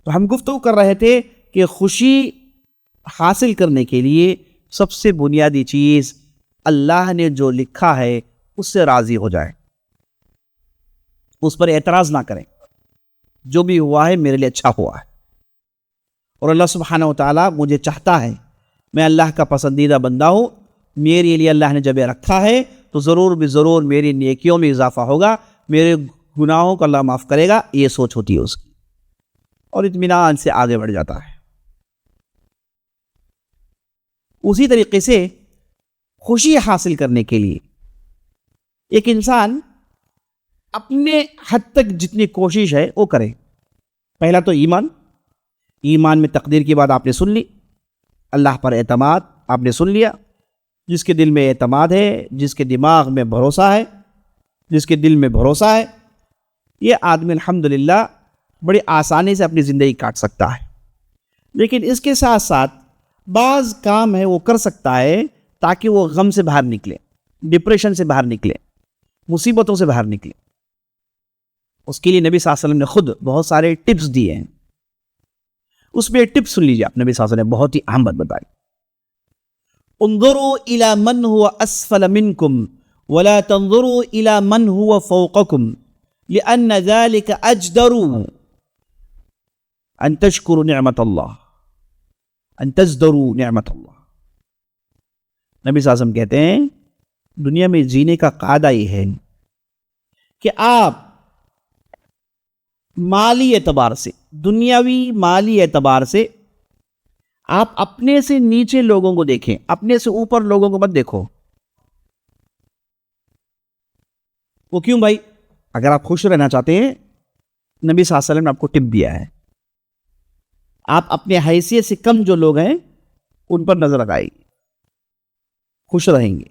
تو ہم گفتگو کر رہے تھے کہ خوشی حاصل کرنے کے لیے سب سے بنیادی چیز اللہ نے جو لکھا ہے اس سے راضی ہو جائے، اس پر اعتراض نہ کریں، جو بھی ہوا ہے میرے لیے اچھا ہوا ہے۔ اور اللہ سبحانہ و تعالیٰ مجھے چاہتا ہے، میں اللہ کا پسندیدہ بندہ ہوں، میرے لیے اللہ نے جب یہ رکھا ہے تو ضرور ضرور میری نیکیوں میں اضافہ ہوگا، میرے گناہوں کو اللہ معاف کرے گا، یہ سوچ ہوتی ہے اس کی، اور اطمینان سے آگے بڑھ جاتا ہے۔ اسی طریقے سے خوشی حاصل کرنے کے لیے ایک انسان اپنے حد تک جتنی کوشش ہے وہ کرے۔ پہلا تو ایمان میں تقدیر کی بات آپ نے سن لی، اللہ پر اعتماد آپ نے سن لیا۔ جس کے دل میں اعتماد ہے، جس کے دماغ میں بھروسہ ہے، جس کے دل میں بھروسہ ہے، یہ آدمی الحمدللہ بڑی آسانی سے اپنی زندگی کاٹ سکتا ہے۔ لیکن اس کے ساتھ ساتھ بعض کام ہے وہ کر سکتا ہے تاکہ وہ غم سے باہر نکلے، ڈپریشن سے باہر نکلے، مصیبتوں سے باہر نکلے۔ اس کے لیے نبی صلی اللہ علیہ وسلم نے خود بہت سارے ٹپس دیے ہیں۔ اس میں ٹپس سن لیجیے، آپ نبی صلی اللہ علیہ وسلم نے بہت ہی اہم بات بتائی۔ انظروا الى من هو اسفل منكم ولا تنظروا الى من هو فوقكم لان ذلك اجدر ان تشكروا نعمت اللہ، ان تزدروا نعمت اللہ۔ نبی صلی اللہ علیہ وسلم کہتے ہیں دنیا میں جینے کا قاعدہ یہ ہے کہ آپ مالی اعتبار سے، دنیاوی مالی اعتبار سے آپ اپنے سے نیچے لوگوں کو دیکھیں، اپنے سے اوپر لوگوں کو مت دیکھو۔ وہ کیوں بھائی؟ اگر آپ خوش رہنا چاہتے ہیں، نبی صلی اللہ علیہ وسلم نے آپ کو ٹپ دیا ہے، آپ اپنے حیثیت سے کم جو لوگ ہیں ان پر نظر لگائیں، خوش رہیں گے۔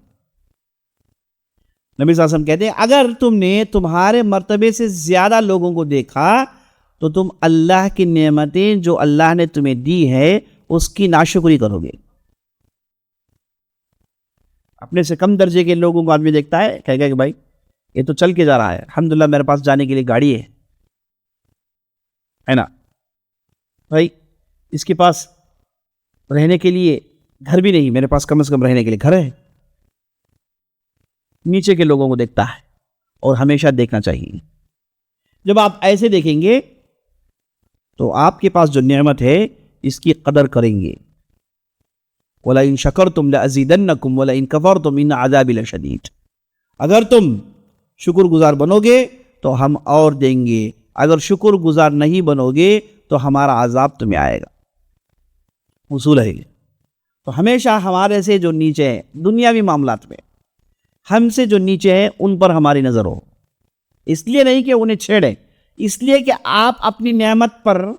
نبی صلی اللہ علیہ وسلم کہتے ہیں اگر تم نے تمہارے مرتبے سے زیادہ لوگوں کو دیکھا تو تم اللہ کی نعمتیں جو اللہ نے تمہیں دی ہے اس کی ناشکری کرو گے۔ اپنے سے کم درجے کے لوگوں کو آدمی دیکھتا ہے، کہے گا کہ بھائی یہ تو چل کے جا رہا ہے، الحمدللہ میرے پاس جانے کے لیے گاڑی ہے نا، بھائی اس کے پاس رہنے کے لیے گھر بھی نہیں، میرے پاس کم سے کم رہنے کے لیے گھر ہے۔ نیچے کے لوگوں کو دیکھتا ہے، اور ہمیشہ دیکھنا چاہیے۔ جب آپ ایسے دیکھیں گے تو آپ کے پاس جو نعمت ہے اس کی قدر کریں گے۔ وَلَئِن شَكَرْتُمْ لَأَزِيدَنَّكُمْ وَلَئِن كَفَرْتُمْ إِنَّ عَذَابِي لَشَدِيدٌ۔ اگر تم شکر گزار بنو گے تو ہم اور دیں گے، اگر شکر گزار نہیں بنو گے تو ہمارا عذاب تمہیں آئے گا۔ اصول ہے یہ۔ تو ہمیشہ ہمارے سے جو نیچے ہیں دنیاوی معاملات میں، ہم سے جو نیچے ہیں ان پر ہماری نظر ہو، اس لیے نہیں کہ انہیں چھیڑیں، اس لیے کہ آپ اپنی نعمت پر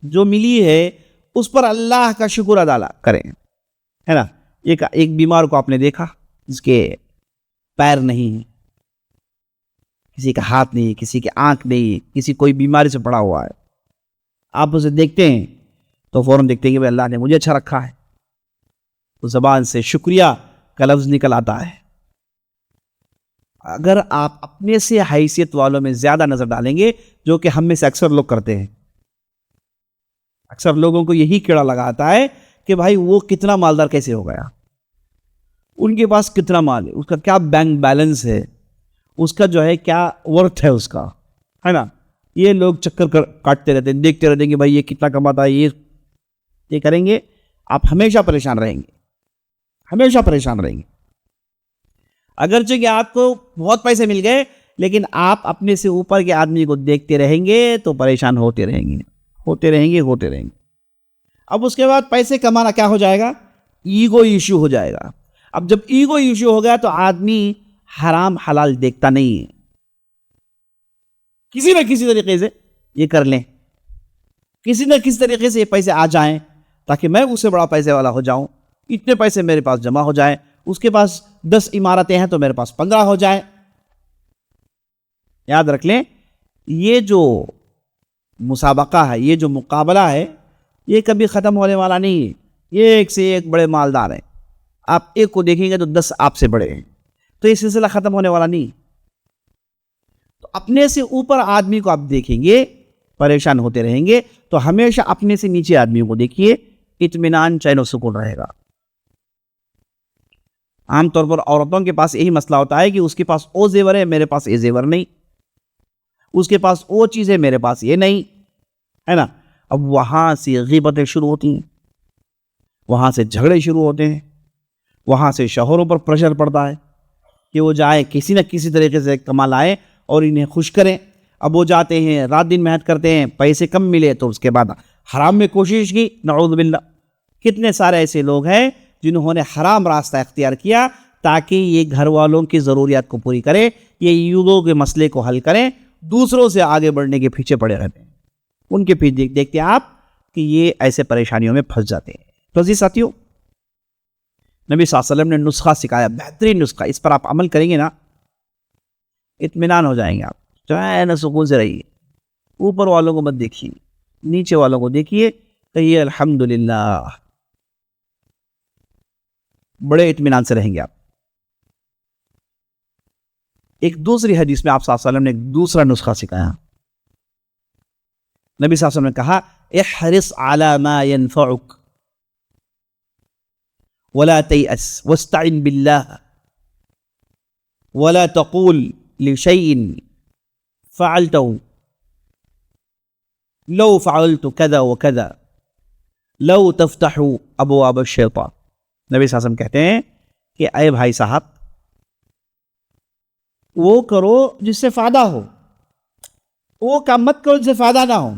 جو ملی ہے اس پر اللہ کا شکر ادا کریں، ہے نا۔ ایک بیمار کو آپ نے دیکھا جس کے پیر نہیں ہیں، کسی کا ہاتھ نہیں، کسی کی آنکھ نہیں، کسی کوئی بیماری سے پڑا ہوا ہے، آپ اسے دیکھتے ہیں تو فوراً دیکھتے ہیں کہ اللہ نے مجھے اچھا رکھا ہے، تو زبان سے شکریہ کا لفظ نکل آتا ہے۔ اگر آپ اپنے سے حیثیت والوں میں زیادہ نظر ڈالیں گے، جو کہ ہم میں سے اکثر لوگ کرتے ہیں، اکثر لوگوں کو یہی کیڑا لگاتا ہے کہ بھائی وہ کتنا مالدار کیسے ہو گیا، ان کے پاس کتنا مال ہے، اس کا کیا بینک بیلنس ہے، اس کا جو ہے کیا ورتھ ہے اس کا، ہے نا۔ یہ لوگ چکر کاٹتے رہتے ہیں، دیکھتے رہتے ہیں کہ بھائی یہ کتنا کماتا ہے، یہ کریں گے، آپ ہمیشہ پریشان رہیں گے، ہمیشہ پریشان رہیں گے۔ اگرچہ کہ آپ کو بہت پیسے مل گئے، لیکن آپ اپنے سے اوپر کے آدمی کو دیکھتے رہیں گے تو پریشان ہوتے رہیں گے، ہوتے رہیں گے، ہوتے رہیں گے۔ اب اس کے بعد پیسے کمانا کیا ہو جائے گا؟ ایگو ایشو ہو جائے گا۔ اب جب ایگو ایشو ہو گیا تو آدمی حرام حلال دیکھتا نہیں ہے، کسی نہ کسی طریقے سے یہ کر لیں، کسی نہ کسی طریقے سے یہ پیسے آ جائیں تاکہ میں اس سے بڑا پیسے والا ہو جاؤں، اتنے پیسے میرے پاس جمع ہو جائیں، اس کے پاس 10 عمارتیں ہیں تو میرے پاس 15 ہو جائیں۔ یاد رکھ لیں، یہ جو مسابقہ ہے، یہ جو مقابلہ ہے، یہ کبھی ختم ہونے والا نہیں ہے۔ یہ ایک سے ایک بڑے مالدار ہیں، آپ ایک کو دیکھیں گے تو 10 آپ سے بڑے ہیں، تو یہ سلسلہ ختم ہونے والا نہیں۔ تو اپنے سے اوپر آدمی کو آپ دیکھیں گے پریشان ہوتے رہیں گے، تو ہمیشہ اپنے سے نیچے آدمیوں کو دیکھیے، اطمینان، چین و سکون رہے گا۔ عام طور پر عورتوں کے پاس یہی مسئلہ ہوتا ہے کہ اس کے پاس وہ زیور ہے، میرے پاس یہ زیور نہیں، اس کے پاس وہ چیز ہے، میرے پاس یہ نہیں، ہے نا۔ اب وہاں سے غیبتیں شروع ہوتی ہیں، وہاں سے جھگڑے شروع ہوتے ہیں، وہاں سے شوہروں پر پریشر پڑتا ہے کہ وہ جائیں کسی نہ کسی طریقے سے کما لائیں اور انہیں خوش کریں. اب وہ جاتے ہیں، رات دن محنت کرتے ہیں، پیسے کم ملے تو اس کے بعد حرام میں کوشش کی، نعوذ باللہ. کتنے سارے ایسے لوگ ہیں جنہوں نے حرام راستہ اختیار کیا تاکہ یہ گھر والوں کی ضروریات کو پوری کرے، یہ یوگوں کے مسئلے کو حل کریں، دوسروں سے آگے بڑھنے کے پیچھے پڑے رہتے ہیں. ان کے پیچھے دیکھتے ہیں آپ کہ یہ ایسے پریشانیوں میں پھنس جاتے ہیں. تو عزیز ساتھیوں، نبی صلی اللہ علیہ وسلم نے نسخہ سکھایا، بہترین نسخہ. اس پر آپ عمل کریں گے نا، اطمینان ہو جائیں گے آپ. جو ہے نا، سکون سے رہیے، اوپر والوں کو مت دیکھیے، نیچے والوں کو دیکھیے، کہیے الحمدللہ. بڑے اطمینان سے رہیں گے آپ. ایک دوسری حدیث میں آپ صلی اللہ علیہ وسلم نے ایک دوسرا نسخہ سکھایا. نبی صلی اللہ علیہ وسلم نے کہا احرص علی ما ينفعک ولا تیأس واستعن باللہ ولا تقول لشیء فعلته لو فعلت كذا وكذا لو تفتح ابواب الشیطان. نبی صلی اللہ علیہ وسلم کہتے ہیں کہ اے بھائی صاحب، وہ کرو جس سے فائدہ ہو، وہ کام مت کرو جس سے فائدہ نہ ہو.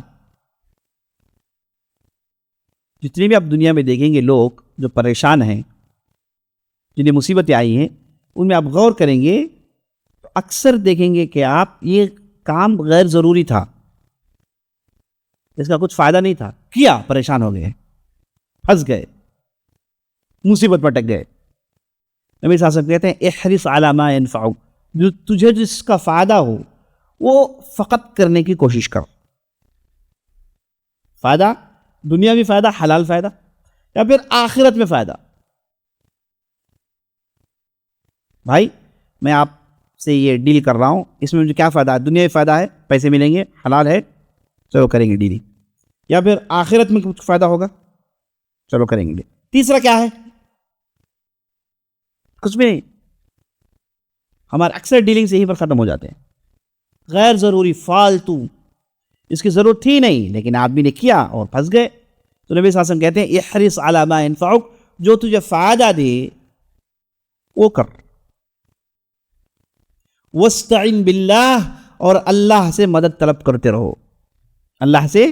جتنے بھی آپ دنیا میں دیکھیں گے لوگ جو پریشان ہیں، جنہیں مصیبتیں آئی ہیں، ان میں آپ غور کریں گے تو اکثر دیکھیں گے کہ آپ یہ کام غیر ضروری تھا، اس کا کچھ فائدہ نہیں تھا، کیا پریشان ہو گئے، پھنس گئے، مصیبت میں اٹک گئے. نبی صلی اللہ علیہ وسلم کہتے ہیں احرص علی ما ينفعک، جو تجھے جس کا فائدہ ہو وہ فقط کرنے کی کوشش کرو. فائدہ دنیاوی فائدہ، حلال فائدہ، یا پھر آخرت میں فائدہ. بھائی میں آپ سے یہ ڈیل کر رہا ہوں، اس میں مجھے کیا فائدہ ہے؟ دنیاوی فائدہ ہے، پیسے ملیں گے، حلال ہے، چلو کریں گے ڈیل. یا پھر آخرت میں کچھ فائدہ ہوگا، چلو کریں گے. تیسرا کیا ہے؟ کچھ بھی نہیں. ہمارے اکثر ڈیلنگز یہیں پر ختم ہو جاتے ہیں. غیر ضروری، فالتو، اس کی ضرورت تھی نہیں لیکن آدمی نے کیا اور پھنس گئے. تو نبی صلی اللہ علیہ وسلم کہتے ہیں احرص علی ما ينفعک، جو تجھے فائدہ دے وہ کر. واستعن باللہ، اور اللہ سے مدد طلب کرتے رہو، اللہ سے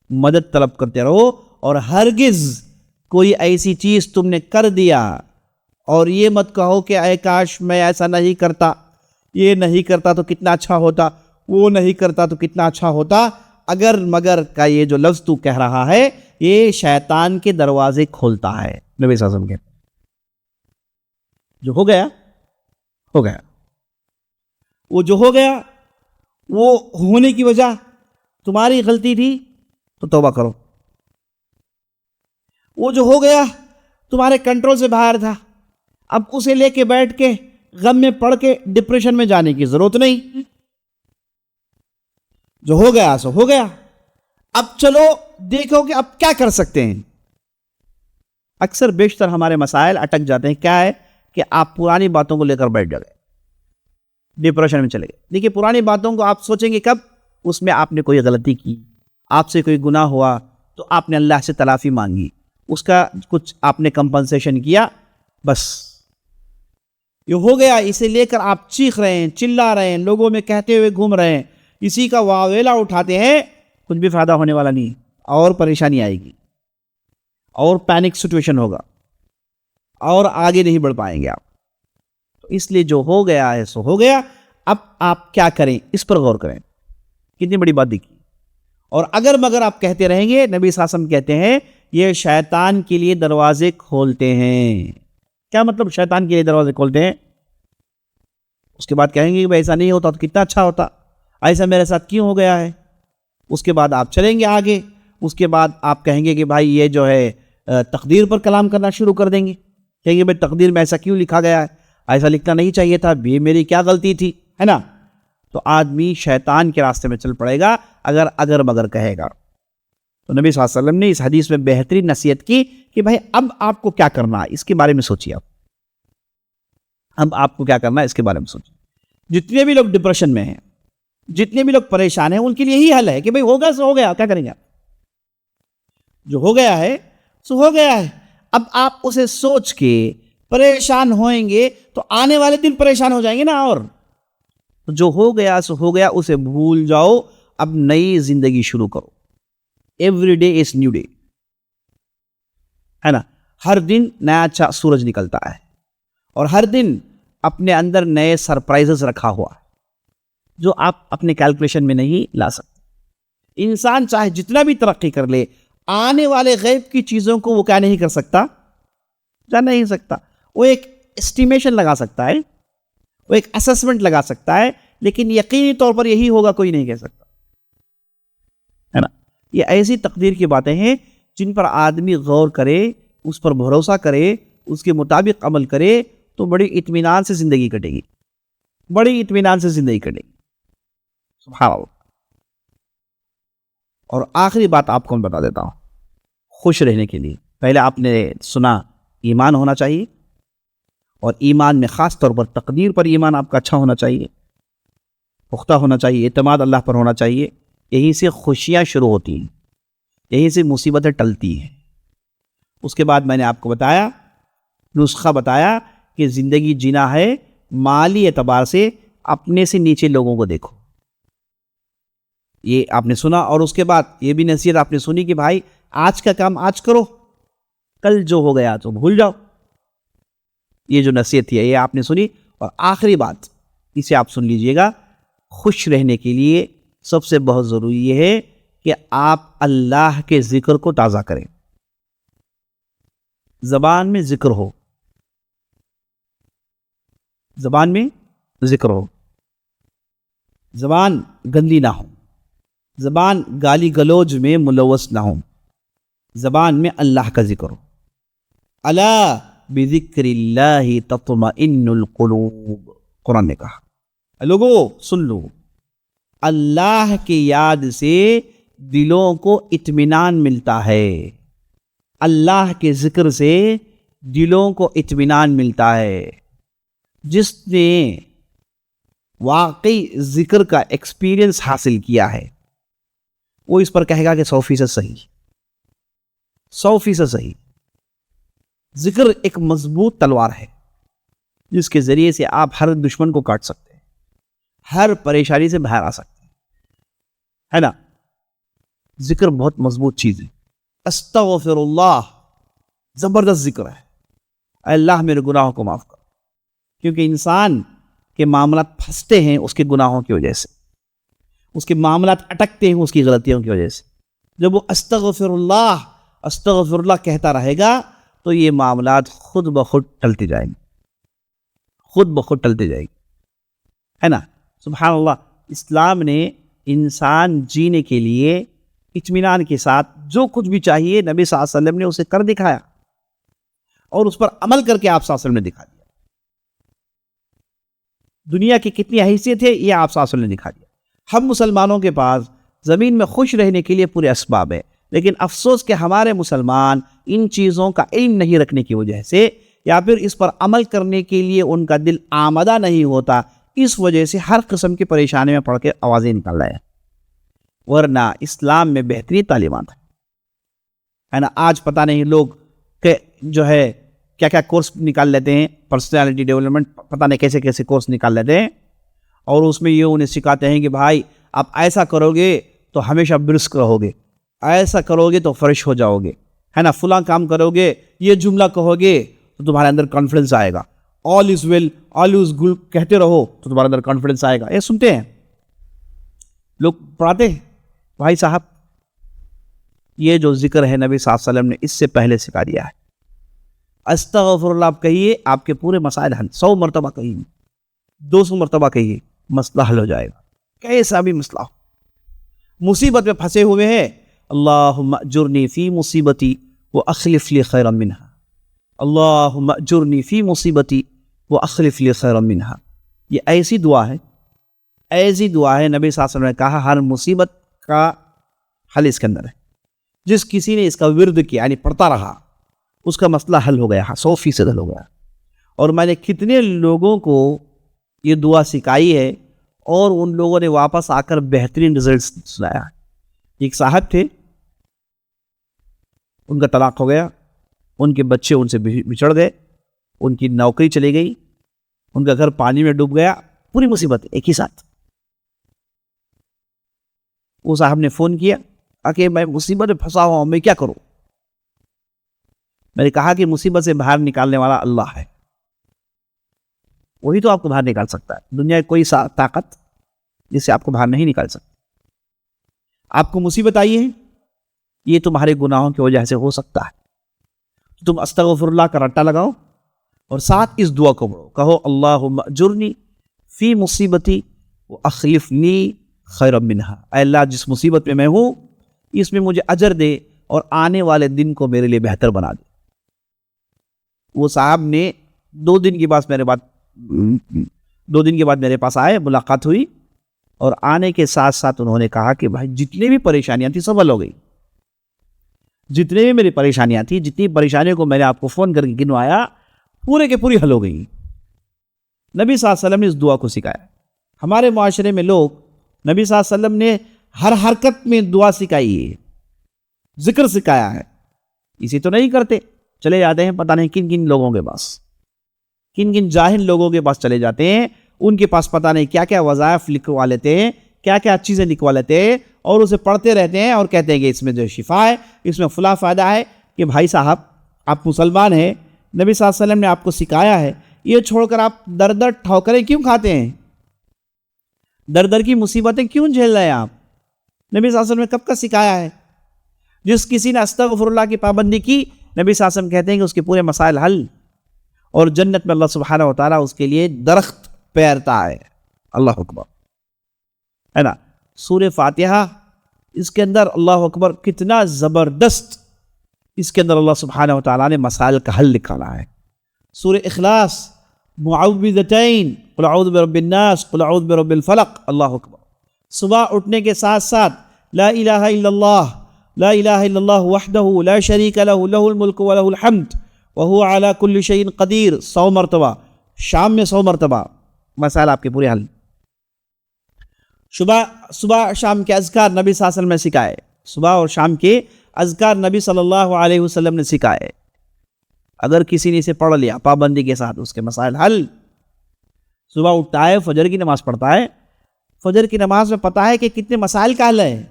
مدد طلب کرتے رہو. اور ہرگز کوئی ایسی چیز تم نے کر دیا اور یہ مت کہو کہ اے کاش میں ایسا نہیں کرتا، یہ نہیں کرتا تو کتنا اچھا ہوتا، وہ نہیں کرتا تو کتنا اچھا ہوتا. اگر مگر کا یہ جو لفظ تو کہہ رہا ہے یہ شیطان کے دروازے کھولتا ہے. نبی صلی اللہ علیہ وسلم کہتے ہیں جو ہو گیا ہو گیا، وہ جو ہو گیا وہ ہونے کی وجہ تمہاری غلطی تھی تو توبہ کرو. وہ جو ہو گیا تمہارے کنٹرول سے باہر تھا، اب اسے لے کے بیٹھ کے غم میں پڑھ کے ڈپریشن میں جانے کی ضرورت نہیں. جو ہو گیا سو ہو گیا، اب چلو دیکھو کہ اب کیا کر سکتے ہیں. اکثر بیشتر ہمارے مسائل اٹک جاتے ہیں، کیا ہے کہ آپ پرانی باتوں کو لے کر بیٹھ گئے، ڈپریشن میں چلے گئے. دیکھیے پرانی باتوں کو آپ سوچیں گے کب؟ اس میں آپ نے کوئی غلطی کی، آپ سے کوئی گناہ ہوا تو آپ نے اللہ سے تلافی مانگی، اس کا کچھ آپ نے کمپنسیشن کیا، بس یہ ہو گیا. اسے لے کر آپ چیخ رہے ہیں، چلا رہے ہیں، لوگوں میں کہتے ہوئے گھوم رہے ہیں، اسی کا واویلا اٹھاتے ہیں، کچھ بھی فائدہ ہونے والا نہیں، اور پریشانی آئے گی، اور پینک سچویشن ہوگا، اور آگے نہیں بڑھ پائیں گے آپ. تو اس لیے جو ہو گیا ہے سو ہو گیا. اب آپ کیا کریں اس پر غور کریں. کتنی بڑی بات دیکھی. اور اگر مگر آپ کہتے رہیں گے، نبی صلی اللہ علیہ وسلم کہتے ہیں یہ شیطان کے لیے دروازے کھولتے ہیں. کیا مطلب شیطان کے لیے دروازے کھولتے ہیں؟ اس کے بعد کہیں گے کہ ایسا نہیں ہوتا تو کتنا اچھا ہوتا، ایسا میرے ساتھ کیوں ہو گیا ہے. اس کے بعد آپ چلیں گے آگے، اس کے بعد آپ کہیں گے کہ بھائی یہ جو ہے تقدیر پر کلام کرنا شروع کر دیں گے، کہیں گے بھائی تقدیر میں ایسا کیوں لکھا گیا ہے، ایسا لکھنا نہیں چاہیے تھا، یہ میری کیا غلطی تھی، ہے نا. تو آدمی شیطان کے راستے میں چل پڑے گا اگر مگر کہے گا. تو نبی صلی اللہ علیہ وسلم نے اس حدیث میں بہترین نصیحت کی کہ بھائی اب آپ کو کیا کرنا ہے اس کے بارے میں سوچیے. اب آپ کو کیا کرنا ہے اس کے بارے میں سوچیے. جتنے بھی لوگ ڈپریشن میں ہیں، جتنے بھی لوگ پریشان ہیں، ان کے لیے یہی حل ہے کہ بھائی ہوگا سو ہو گیا، کیا کریں گے آپ؟ جو ہو گیا ہے سو ہو گیا ہے. اب آپ اسے سوچ کے پریشان ہوئیں گے تو آنے والے دن پریشان ہو جائیں گے نا. اور جو ہو گیا سو ہو گیا, اسے بھول جاؤ, اب نئی زندگی شروع کرو. Every day is new day, ہے نا. ہر دن نیا اچھا سورج نکلتا ہے, اور ہر دن اپنے اندر نئے سرپرائزز رکھا ہوا ہے جو آپ اپنے کیلکولیشن میں نہیں لا سکتے. انسان چاہے جتنا بھی ترقی کر لے, آنے والے غیب کی چیزوں کو وہ کیا نہیں کر سکتا, جان نہیں سکتا. وہ ایک اسٹیمیشن لگا سکتا ہے, وہ ایک اسسمنٹ لگا سکتا ہے, لیکن یقینی طور پر یہی ہوگا کوئی نہیں کہہ سکتا, ہے نا. یہ ایسی تقدیر کی باتیں ہیں جن پر آدمی غور کرے, اس پر بھروسہ کرے, اس کے مطابق عمل کرے تو بڑی اطمینان سے زندگی کٹے گی, بڑی اطمینان سے زندگی کٹے گی. سبحان اللہ. اور آخری بات آپ کو میں بتا دیتا ہوں, خوش رہنے کے لیے پہلے آپ نے سنا ایمان ہونا چاہیے, اور ایمان میں خاص طور پر تقدیر پر ایمان آپ کا اچھا ہونا چاہیے, پختہ ہونا چاہیے, اعتماد اللہ پر ہونا چاہیے. یہیں سے خوشیاں شروع ہوتی ہیں, یہیں سے مصیبتیں ٹلتی ہیں. اس کے بعد میں نے آپ کو بتایا, نسخہ بتایا کہ زندگی جینا ہے مالی اعتبار سے اپنے سے نیچے لوگوں کو دیکھو. یہ آپ نے سنا, اور اس کے بعد یہ بھی نصیحت آپ نے سنی کہ بھائی آج کا کام آج کرو, کل جو ہو گیا تو بھول جاؤ. یہ جو نصیحت ہے یہ آپ نے سنی. اور آخری بات اسے آپ سن لیجئے گا, خوش رہنے کے لیے سب سے بہت ضروری یہ ہے کہ آپ اللہ کے ذکر کو تازہ کریں. زبان میں ذکر ہو, زبان میں ذکر ہو, زبان گندی نہ ہو, زبان گالی گلوچ میں ملوث نہ ہو, زبان میں اللہ کا ذکر ہو. الا بذکر اللہ تطمئن القلوب, قرآن نے کہا. لوگو سن لو, اللہ کی یاد سے دلوں کو اطمینان ملتا ہے, اللہ کے ذکر سے دلوں کو اطمینان ملتا ہے. جس نے واقعی ذکر کا ایکسپیرینس حاصل کیا ہے وہ اس پر کہے گا کہ 100% صحیح, 100% صحیح. ذکر ایک مضبوط تلوار ہے جس کے ذریعے سے آپ ہر دشمن کو کاٹ سکتے ہیں, ہر پریشانی سے باہر آ سکتے ہیں, ہے نا. ذکر بہت مضبوط چیز ہے. استغفر اللہ زبردست ذکر ہے, اے اللہ میرے گناہوں کو معاف کر. کیونکہ انسان کے معاملات پھنستے ہیں اس کے گناہوں کی وجہ سے, اس کے معاملات اٹکتے ہیں اس کی غلطیوں کی وجہ سے. جب وہ استغفر اللہ کہتا رہے گا تو یہ معاملات خود بخود ٹلتے جائیں گے, خود بخود ٹلتے جائیں گے, ہے نا. سبحان اللہ. اسلام نے انسان جینے کے لیے اطمینان کے ساتھ جو کچھ بھی چاہیے نبی صلی اللہ علیہ وسلم نے اسے کر دکھایا, اور اس پر عمل کر کے آپ صلی اللہ علیہ وسلم نے دکھا دیا. دنیا کی کتنی حیثیت ہے یہ آپ صلی اللہ علیہ وسلم نے دکھا دیا. ہم مسلمانوں کے پاس زمین میں خوش رہنے کے لیے پورے اسباب ہیں, لیکن افسوس کہ ہمارے مسلمان ان چیزوں کا علم نہیں رکھنے کی وجہ سے, یا پھر اس پر عمل کرنے کے لیے ان کا دل آمادہ نہیں ہوتا, اس وجہ سے ہر قسم کی پریشانی میں پڑھ کے آوازیں نکال رہے ہیں. ورنہ اسلام میں بہترین تعلیمات ہیں, ہے نا. آج پتہ نہیں لوگ کہ جو ہے کیا کیا کورس نکال لیتے ہیں, پرسنالٹی ڈیولپمنٹ پتہ نہیں کیسے کیسے کورس نکال لیتے ہیں, اور اس میں یہ انہیں سکھاتے ہیں کہ بھائی آپ ایسا کرو گے تو ہمیشہ برسک رہو گے, ایسا کرو گے تو فریش ہو جاؤ گے, ہے نا. فلاں کام کرو گے, یہ جملہ کہو گے تو تمہارے اندر کانفیڈنس آئے گا. آل از ویل, آل از گڈ کہتے رہو تو تمہارے اندر کانفیڈنس آئے گا. یہ سنتے ہیں لوگ, پڑھاتے ہیں. بھائی صاحب یہ جو ذکر ہے نبی صلی اللہ علیہ وسلم نے اس سے پہلے سکھا دیا ہے. استغفر اللہ آپ کہیے, آپ کے پورے مسائل حل. 100 مرتبہ کہیے, 200 مرتبہ کہیے, مسئلہ حل ہو جائے گا. کیسا بھی مسئلہ ہو, مصیبت میں پھنسے ہوئے ہیں, اللہم اجرنی فی مصیبتی واخلف لی خیرا منہا, اللہم اجرنی فی مصیبتی واخلف لی خیرا منہا. یہ ایسی دعا ہے, ایسی دعا ہے. نبی صلی اللہ علیہ وسلم نے کہا ہر مصیبت کا حل اس کے اندر ہے. جس کسی نے اس کا ورد کیا یعنی پڑھتا رہا اس کا مسئلہ حل ہو گیا, 100% حل ہو گیا. اور میں نے کتنے لوگوں کو یہ دعا سکھائی ہے اور ان لوگوں نے واپس آ کر بہترین رزلٹس سنایا. ایک صاحب تھے, ان کا طلاق ہو گیا، ان کے بچے ان سے بچھڑ گئے، ان کی نوکری چلی گئی، ان کا گھر پانی میں ڈوب گیا، پوری مصیبت ایک ہی ساتھ۔ وہ صاحب نے فون کیا کہ میں مصیبت میں پھنسا ہوا ہوں، میں کیا کروں؟ میں نے کہا کہ مصیبت سے باہر نکالنے والا اللہ ہے، وہی تو آپ کو باہر نکال سکتا ہے۔ دنیا کی کوئی طاقت جس سے آپ کو باہر نہیں نکال سکتی۔ آپ کو مصیبت آئی ہے، یہ تمہارے گناہوں کی وجہ سے ہو سکتا ہے، تم استغفر اللہ کا رٹا لگاؤ اور ساتھ اس دعا کو پڑھو، کہو اللہم اجرنی فی مصیبتی واخلفنی خیرا منہا، اے اللہ جس مصیبت میں میں ہوں اس میں مجھے اجر دے اور آنے والے دن کو میرے لیے بہتر بنا دے۔ وہ صاحب نے 2 دن کے بعد میرے پاس آئے، ملاقات ہوئی، اور آنے کے ساتھ ساتھ انہوں نے کہا کہ بھائی جتنی بھی پریشانیاں تھیں سب حل ہو گئی، جتنے بھی میری پریشانیاں تھیں، جتنی پریشانیوں کو میں نے آپ کو فون کر کے گنوایا، پورے کے پوری حل ہو گئی۔ نبی صلی اللہ علیہ وسلم نے اس دعا کو سکھایا۔ ہمارے معاشرے میں لوگ نبی صلی اللہ علیہ وسلم نے ہر حرکت میں دعا سکھائی ہے، ذکر سکھایا ہے، اسی تو نہیں کرتے، چلے جاتے ہیں پتہ نہیں کن کن لوگوں کے پاس، کن کن جاہل لوگوں کے پاس چلے جاتے ہیں، ان کے پاس پتہ نہیں کیا کیا وظائف لکھوا لیتے ہیں، کیا کیا چیزیں لکھوا لیتے ہیں، اور اسے پڑھتے رہتے ہیں اور کہتے ہیں کہ اس میں جو شفا ہے، اس میں فلاں فائدہ ہے۔ کہ بھائی صاحب آپ مسلمان ہیں، نبی صلی اللہ علیہ وسلم نے آپ کو سکھایا ہے، یہ چھوڑ کر آپ در در ٹھوکریں کیوں کھاتے ہیں؟ در در کی مصیبتیں کیوں جھیل رہے ہیں آپ؟ نبی صلی اللہ علیہ وسلم نے کب کا سکھایا ہے؟ جس کسی نے استغفر اللہ کی پابندی کی، نبی صلی اللہ علیہ وسلم کہتے ہیں کہ اس کے پورے مسائل حل، اور جنت میں اللہ سبحانہ و تعالیٰ اس کے لیے درخت پیرتا ہے۔ اللہ اکبر، ہے نا؟ سورہ فاتحہ، اس کے اندر اللہ اکبر کتنا زبردست، اس کے اندر اللہ سبحانہ و تعالیٰ نے مسائل کا حل نکالا ہے۔ سورہ اخلاص، معوذتین، قل اعوذ برب الناس، قل اعوذ برب الفلق، اللہ اکبر۔ صبح اٹھنے کے ساتھ ساتھ لا الہ الا اللہ، لا الہ الا اللہ وحدہ لا شریک لہ، لہ الملک و لہ الحمد وہو علی کل شیء قدیر، 100 مرتبہ، شام میں 100 مرتبہ، مسائل آپ کے پورے حل۔ صبح شام کے اذکار نبی صلی اللہ علیہ وسلم نے سکھائے، صبح اور شام کے اذکار نبی صلی اللہ علیہ وسلم نے سکھائے۔ اگر کسی نے اسے پڑھ لیا پابندی کے ساتھ، اس کے مسائل حل۔ صبح اٹھتا ہے، فجر کی نماز پڑھتا ہے، فجر کی نماز میں پتہ ہے کہ کتنے مسائل کا حل ہے،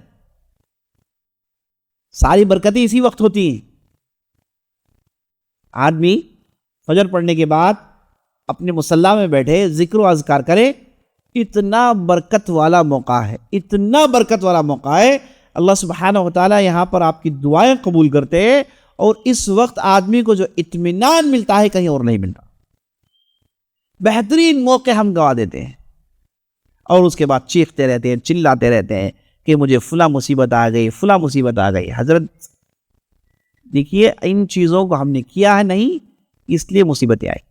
ساری برکتیں اسی وقت ہوتی ہیں۔ آدمی فجر پڑھنے کے بعد اپنے مصلی میں بیٹھے ذکر و اذکار کرے، اتنا برکت والا موقع ہے، اتنا برکت والا موقع ہے، اللہ سبحانہ و تعالیٰ یہاں پر آپ کی دعائیں قبول کرتے ہیں، اور اس وقت آدمی کو جو اطمینان ملتا ہے کہیں اور نہیں ملتا۔ بہترین موقع ہم گوا دیتے ہیں، اور اس کے بعد چیختے رہتے ہیں، چلاتے رہتے ہیں کہ مجھے فلاں مصیبت آ گئی، فلاں مصیبت آ گئی۔ حضرت دیکھیے، ان چیزوں کو ہم نے کیا ہے نہیں، اس لیے مصیبتیں آئی۔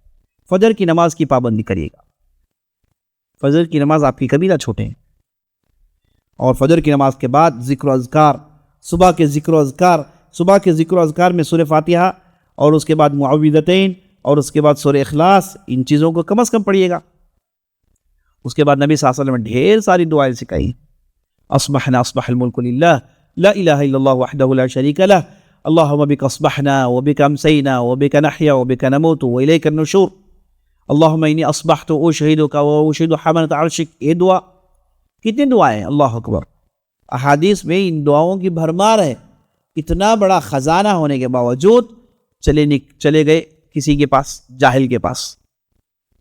فجر کی نماز کی پابندی کریے گا، فجر کی نماز آپ کی کبھی نہ چھوٹیں، اور فجر کی نماز کے بعد ذکر و اذکار، صبح کے ذکر و اذکار میں سورہ فاتحہ، اور اس کے بعد معوذتین، اور اس کے بعد سورہ اخلاص، ان چیزوں کو کم از کم پڑھیے گا۔ اس کے بعد نبی صلی اللہ علیہ وسلم نے ڈھیر ساری دعائیں سکھائی۔ اصبحنا اصبح الملک للہ، لا الہ الا اللہ وحدہ لا شریک لہ، اللہم بک اصبحنا وبک امسینا وبک نحیا وبک نموت والیک النشور، اللہم انی اصبحت اشہدک واشہد حملۃ عرشک۔ یہ دعا، کتنی دعائیں، اللہ اکبر۔ احادیث میں ان دعاؤں کی بھرمار ہے۔ اتنا بڑا خزانہ ہونے کے باوجود چلے گئے کسی کے پاس، جاہل کے پاس،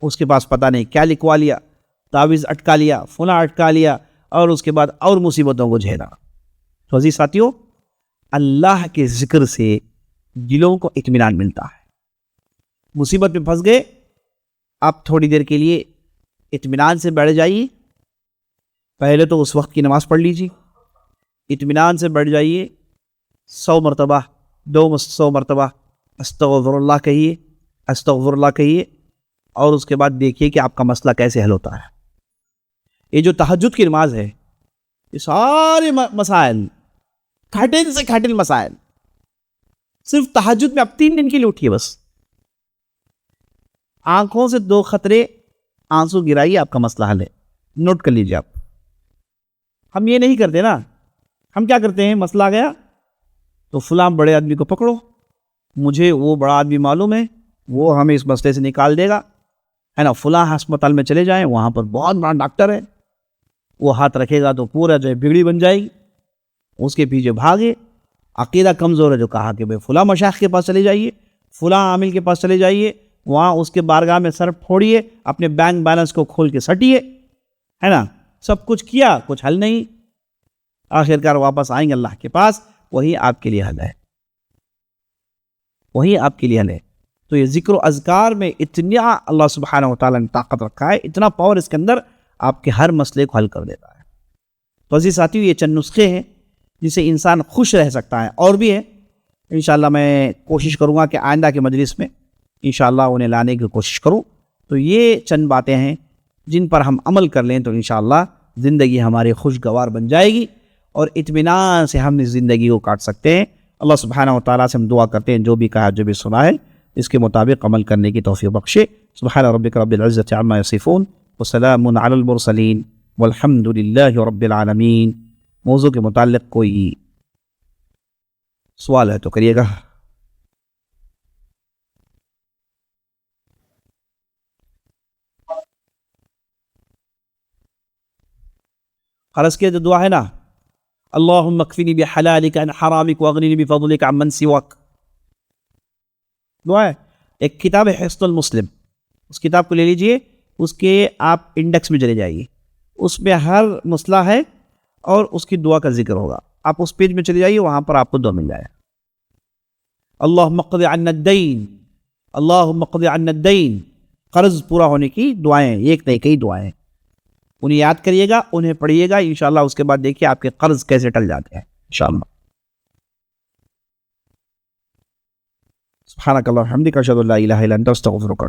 اس کے پاس پتہ نہیں کیا لکھوا لیا، تعویذ اٹکا لیا، فلاں اٹکا لیا، اور اس کے بعد اور مصیبتوں کو جھیلا۔ تو عزیز ساتھیوں، اللہ کے ذکر سے دلوں کو اطمینان ملتا ہے۔ مصیبت میں پھنس گئے، آپ تھوڑی دیر کے لیے اطمینان سے بیٹھ جائیے، پہلے تو اس وقت کی نماز پڑھ لیجیے، اطمینان سے بیٹھ جائیے، 100 مرتبہ، 200 مرتبہ استغفر اللہ کہیے، استغفر اللہ کہیے، اور اس کے بعد دیکھیے کہ آپ کا مسئلہ کیسے حل ہوتا ہے۔ یہ جو تہجد کی نماز ہے، یہ سارے مسائل، کھٹن سے کھٹن مسائل، صرف تہجد میں آپ 3 دن کے لیے اٹھیے، بس آنکھوں سے 2 قطرے آنسو گرائیے، آپ کا مسئلہ حل ہے۔ نوٹ کر لیجیے آپ۔ ہم یہ نہیں کرتے نا، ہم کیا کرتے ہیں، مسئلہ آ گیا تو فلاں بڑے آدمی کو پکڑو، مجھے وہ بڑا آدمی معلوم ہے، وہ ہمیں اس مسئلے سے نکال دے گا، ہے نا، فلاں ہسپتال میں چلے جائیں، وہاں پر بہت بڑا ڈاکٹر ہے، وہ ہاتھ رکھے گا تو پورا جو ہے بگڑی بن جائے گی، اس کے پیچھے بھاگے۔ عقیدہ کمزور ہے جو کہا کہ بھئی فلاں مشائخ کے پاس چلے جائیے، فلاں عامل کے پاس چلے جائیے، وہاں اس کے بارگاہ میں سر پھوڑیے، اپنے بینک بیلنس کو کھول کے سٹیے، ہے نا، سب کچھ کیا، کچھ حل نہیں، آخرکار واپس آئیں گے اللہ کے پاس، وہی آپ کے لیے حل ہے، وہی آپ کے لیے حل ہے۔ تو یہ ذکر و اذکار میں اتنا اللہ سبحانہ و تعالیٰ نے طاقت رکھا ہے، اتنا پاور اس کے اندر، آپ کے ہر مسئلے کو حل کر دیتا ہے۔ تو عزیز ساتھیو، یہ چند نسخے ہیں جس سے انسان خوش رہ سکتا ہے، اور بھی ہے، انشاءاللہ میں کوشش کروں گا کہ آئندہ کے مجلس میں انشاءاللہ انہیں لانے کی کوشش کروں۔ تو یہ چند باتیں ہیں جن پر ہم عمل کر لیں تو انشاءاللہ زندگی ہماری خوشگوار بن جائے گی، اور اطمینان سے ہم اس زندگی کو کاٹ سکتے ہیں۔ اللہ سبحانہ و تعالیٰ سے ہم دعا کرتے ہیں جو بھی کہا، جو بھی سنا ہے، اس کے مطابق عمل کرنے کی توفیق بخشے۔ سبحان ربک رب العزت عما یصفون وسلام علی المرسلین والحمد للہ رب العالمین۔ موضوع کے متعلق کوئی سوال ہے تو کریے گا۔ خلاص کیا جو دعا ہے نا، اللہم اکفنی بحلالک عن حرامک واغننی بفضلک عن من سواک، دعا ہے۔ ایک کتاب ہے حصن المسلم، اس کتاب کو لے لیجئے، اس کے آپ انڈیکس میں چلے جائیے، اس میں ہر مسئلہ ہے اور اس کی دعا کا ذکر ہوگا، آپ اس پیج میں چلے جائیے، وہاں پر آپ کو دعا مل جائے۔ اللہم اقض عنا الدین، اللہم اقض عنا الدین، قرض پورا ہونے کی دعائیں، ایک نہیں کئی دعائیں، انہیں یاد کریے گا، انہیں پڑھیے گا، انشاءاللہ اس کے بعد دیکھیے آپ کے قرض کیسے ٹل جاتے ہیں انشاءاللہ۔ سبحانک اللہم وبحمدک، اشہد ان لا الہ الا انت، استغفرک۔